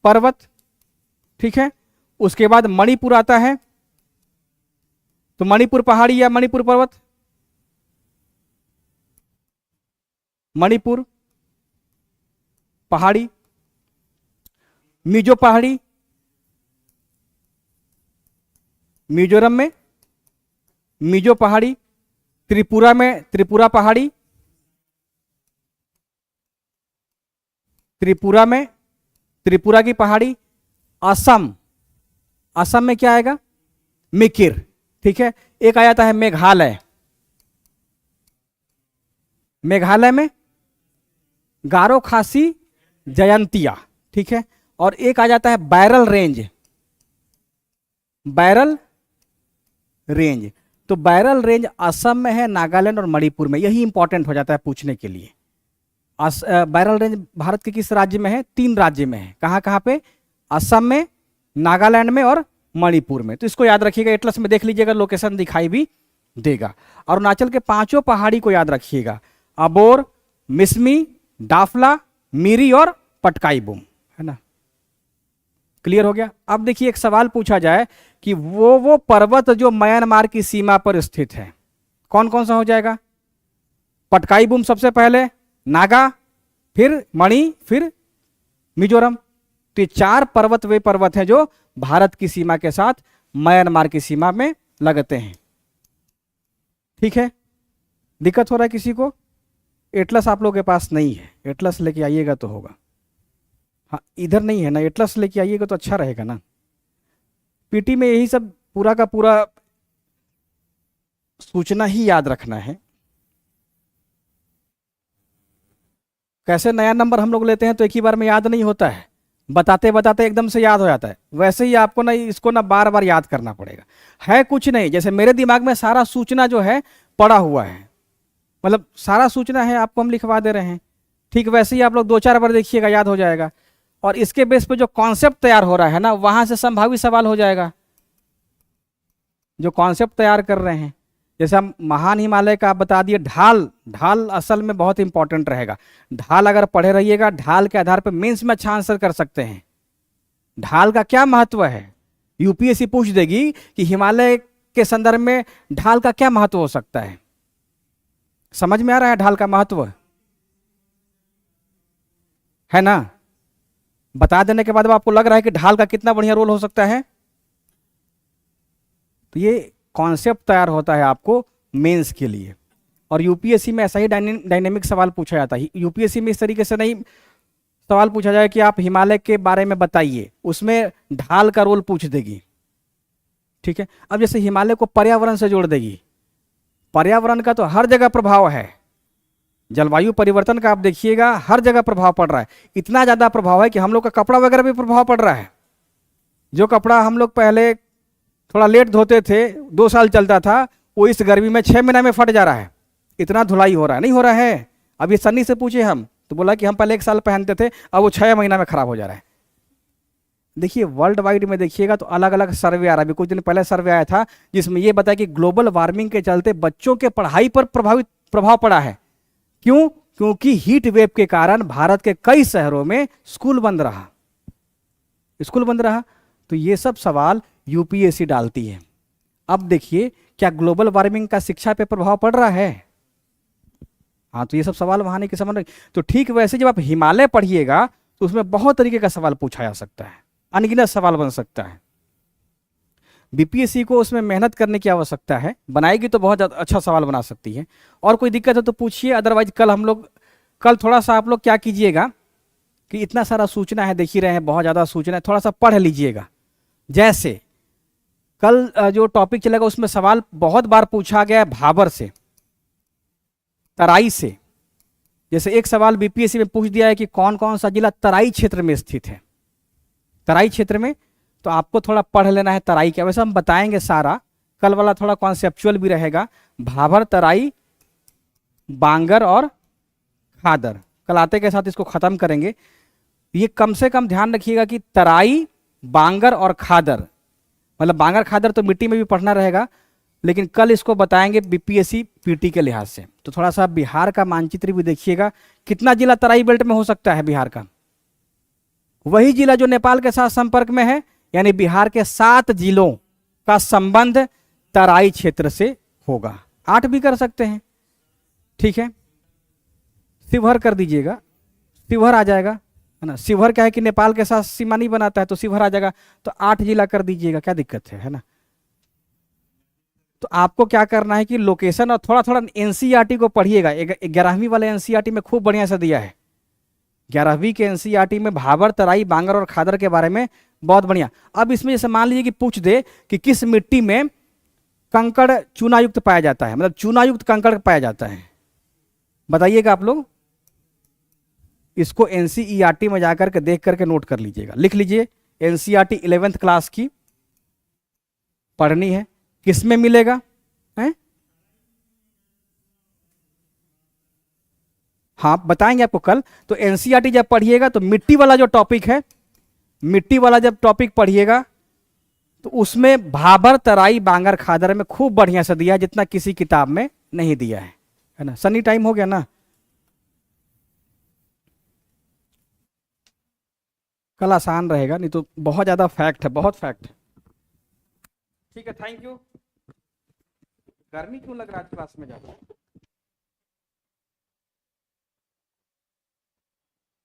पर्वत, ठीक है। उसके बाद मणिपुर आता है, तो मणिपुर पहाड़ी या मणिपुर पर्वत? मणिपुर पहाड़ी। मिजो पहाड़ी, मिजोरम में मिजो पहाड़ी। त्रिपुरा में त्रिपुरा पहाड़ी, त्रिपुरा में त्रिपुरा की पहाड़ी। असम, असम में क्या आएगा? मिकिर, ठीक है। एक आ जाता है मेघालय, मेघालय में गारो खासी जयंतिया, ठीक है। और एक आ जाता है बैरल रेंज, बैरल रेंज। तो बैरल रेंज असम में है, नागालैंड और मणिपुर में। यही इंपॉर्टेंट हो जाता है पूछने के लिए। बैरल रेंज भारत के किस राज्य में है? 3 राज्य में है। कहाँ कहाँ पे? असम में, नागालैंड में और मणिपुर में। तो इसको याद रखिएगा, एटलस में देख लीजिएगा, लोकेशन दिखाई भी देगा। अरुणाचल के 5 पहाड़ी को याद रखिएगा, अबोर, मिसमी, डाफला, मिरी और पटकाई-बूम, है ना। क्लियर हो गया? अब देखिए, एक सवाल पूछा जाए कि वो पर्वत जो म्यांमार की सीमा पर स्थित है, कौन कौन सा हो जाएगा? पटकाई-बूम सबसे पहले, नागा, फिर मणि, फिर मिजोरम। तो ये 4 पर्वत वे पर्वत हैं जो भारत की सीमा के साथ म्यांमार की सीमा में लगते हैं, ठीक है। दिक्कत हो रहा है किसी को? एटलस आप लोगों के पास नहीं है, एटलस लेके आइएगा तो होगा। हाँ, इधर नहीं है ना, एटलस लेके आइएगा तो अच्छा रहेगा ना। पीटी में यही सब पूरा का पूरा सूचना ही याद रखना है। कैसे नया नंबर हम लोग लेते हैं तो एक ही बार में याद नहीं होता है, बताते बताते एकदम से याद हो जाता है, वैसे ही आपको ना इसको ना बार बार याद करना पड़ेगा। है कुछ नहीं, जैसे मेरे दिमाग में सारा सूचना जो है पड़ा हुआ है, मतलब सारा सूचना है, आपको हम लिखवा दे रहे हैं, ठीक वैसे ही आप लोग 2-4 बार देखिएगा, याद हो जाएगा। और इसके बेस पे जो कॉन्सेप्ट तैयार हो रहा है ना, वहां से संभावित सवाल हो जाएगा। जो कॉन्सेप्ट तैयार कर रहे हैं, जैसे हम महान हिमालय का आप बता दिए, ढाल, ढाल असल में बहुत इंपॉर्टेंट रहेगा। ढाल अगर पढ़े रहिएगा, ढाल के आधार पर मेंस में अच्छा आंसर कर सकते हैं। ढाल का क्या महत्व है, यूपीएससी पूछ देगी कि हिमालय के संदर्भ में ढाल का क्या महत्व हो सकता है। समझ में आ रहा है ढाल का महत्व, है ना? बता देने के बाद अब आपको लग रहा है कि ढाल का कितना बढ़िया रोल हो सकता है। तो ये कॉन्सेप्ट तैयार होता है आपको मेंस के लिए, और यूपीएससी में ऐसा ही डायनेमिक सवाल पूछा जाता है। यूपीएससी में इस तरीके से नहीं सवाल पूछा जाए कि आप हिमालय के बारे में बताइए, उसमें ढाल का रोल पूछ देगी, ठीक है। अब जैसे हिमालय को पर्यावरण से जोड़ देगी, पर्यावरण का तो हर जगह प्रभाव है, जलवायु परिवर्तन का आप देखिएगा हर जगह प्रभाव पड़ रहा है। इतना ज्यादा प्रभाव है कि हम लोग का कपड़ा वगैरह भी प्रभाव पड़ रहा है। जो कपड़ा हम लोग पहले थोड़ा लेट धोते थे, 2 साल चलता था, वो इस गर्मी में 6 महीने में फट जा रहा है। इतना धुलाई हो रहा है, नहीं हो रहा है? अब ये सन्नी से पूछे हम तो बोला कि हम पहले 1 साल पहनते थे, अब वो 6 महीना में खराब हो जा रहा है। देखिए वर्ल्ड वाइड में देखिएगा तो अलग अलग सर्वे आ रहा है। अभी कुछ दिन पहले सर्वे आया था जिसमें ये बताया कि ग्लोबल वार्मिंग के चलते बच्चों के पढ़ाई पर प्रभाव पड़ा है। क्यों? क्योंकि हीट वेव के कारण भारत के कई शहरों में स्कूल बंद रहा, स्कूल बंद रहा। तो ये सब सवाल यूपीएससी डालती है। अब देखिए क्या ग्लोबल वार्मिंग का शिक्षा पे प्रभाव पड़ रहा है? हाँ, तो ये सब सवाल वहां नहीं के समझ। तो ठीक वैसे जब आप हिमालय पढ़िएगा तो उसमें बहुत तरीके का सवाल पूछा जा सकता है, अनगिनत सवाल बन सकता है। बीपीएससी को उसमें मेहनत करने की आवश्यकता है, बनाएगी तो बहुत अच्छा सवाल बना सकती है। और कोई दिक्कत है तो पूछिए, अदरवाइज कल थोड़ा सा आप लोग क्या कीजिएगा कि इतना सारा सूचना है, देख ही रहे हैं बहुत ज़्यादा सूचना है, थोड़ा सा पढ़ लीजिएगा। जैसे कल जो टॉपिक चलेगा उसमें सवाल बहुत बार पूछा गया है भाबर से, तराई से। जैसे एक सवाल बीपीएससी में पूछ दिया है कि कौन कौन सा जिला तराई क्षेत्र में स्थित है। तराई क्षेत्र में तो आपको थोड़ा पढ़ लेना है तराई क्या। वैसे हम बताएंगे सारा, कल वाला थोड़ा कॉन्सेप्चुअल भी रहेगा। भाबर, तराई, बांगर और खादर, कल आते के साथ इसको खत्म करेंगे। ये कम से कम ध्यान रखिएगा कि तराई, बांगर और खादर, मतलब बांगर खादर तो मिट्टी में भी पढ़ना रहेगा, लेकिन कल इसको बताएंगे बीपीएससी पीटी के लिहाज से। तो थोड़ा सा बिहार का मानचित्र भी देखिएगा, कितना जिला तराई बेल्ट में हो सकता है बिहार का। वही जिला जो नेपाल के साथ संपर्क में है, यानी बिहार के 7 जिलों का संबंध तराई क्षेत्र से होगा। 8 भी कर सकते हैं, ठीक है। शिवहर कर दीजिएगा, शिवहर आ जाएगा, है ना। शिवहर क्या है कि नेपाल के साथ सीमा नहीं बनाता है, तो शिवहर आ जाएगा। तो 8 जिला कर दीजिएगा, क्या दिक्कत है ना। तो आपको क्या करना है कि लोकेशन और थोड़ा थोड़ा एनसीईआरटी को पढ़िएगा। 11वीं वाले एनसीईआरटी में खूब बढ़िया से दिया है। 11वीं के एनसीईआरटी में भाबर, तराई, बांगर और खादर के बारे में बहुत बढ़िया। अब इसमें जैसे मान लीजिए कि पूछ दे कि किस मिट्टी में कंकड़ चूनायुक्त पाया जाता है, मतलब चूनायुक्त कंकड़ पाया जाता है, बताइएगा आप लोग। इसको एनसीईआरटी में जाकर के देख करके नोट कर लीजिएगा, लिख लीजिए। एनसीईआरटी 11th क्लास की पढ़नी है, किस में मिलेगा है? हाँ बताएंगे आपको कल। तो एनसीईआरटी जब पढ़िएगा तो मिट्टी वाला जो टॉपिक है, मिट्टी वाला जब टॉपिक पढ़िएगा तो उसमें भाबर, तराई, बांगर, खादर में खूब बढ़िया से दिया है, जितना किसी किताब में नहीं दिया है ना। सनी टाइम हो गया ना, कल आसान रहेगा, नहीं तो बहुत ज्यादा फैक्ट है, बहुत फैक्ट है। ठीक है, थैंक यू। गर्मी क्यों लग रहा है क्लास में जाकर?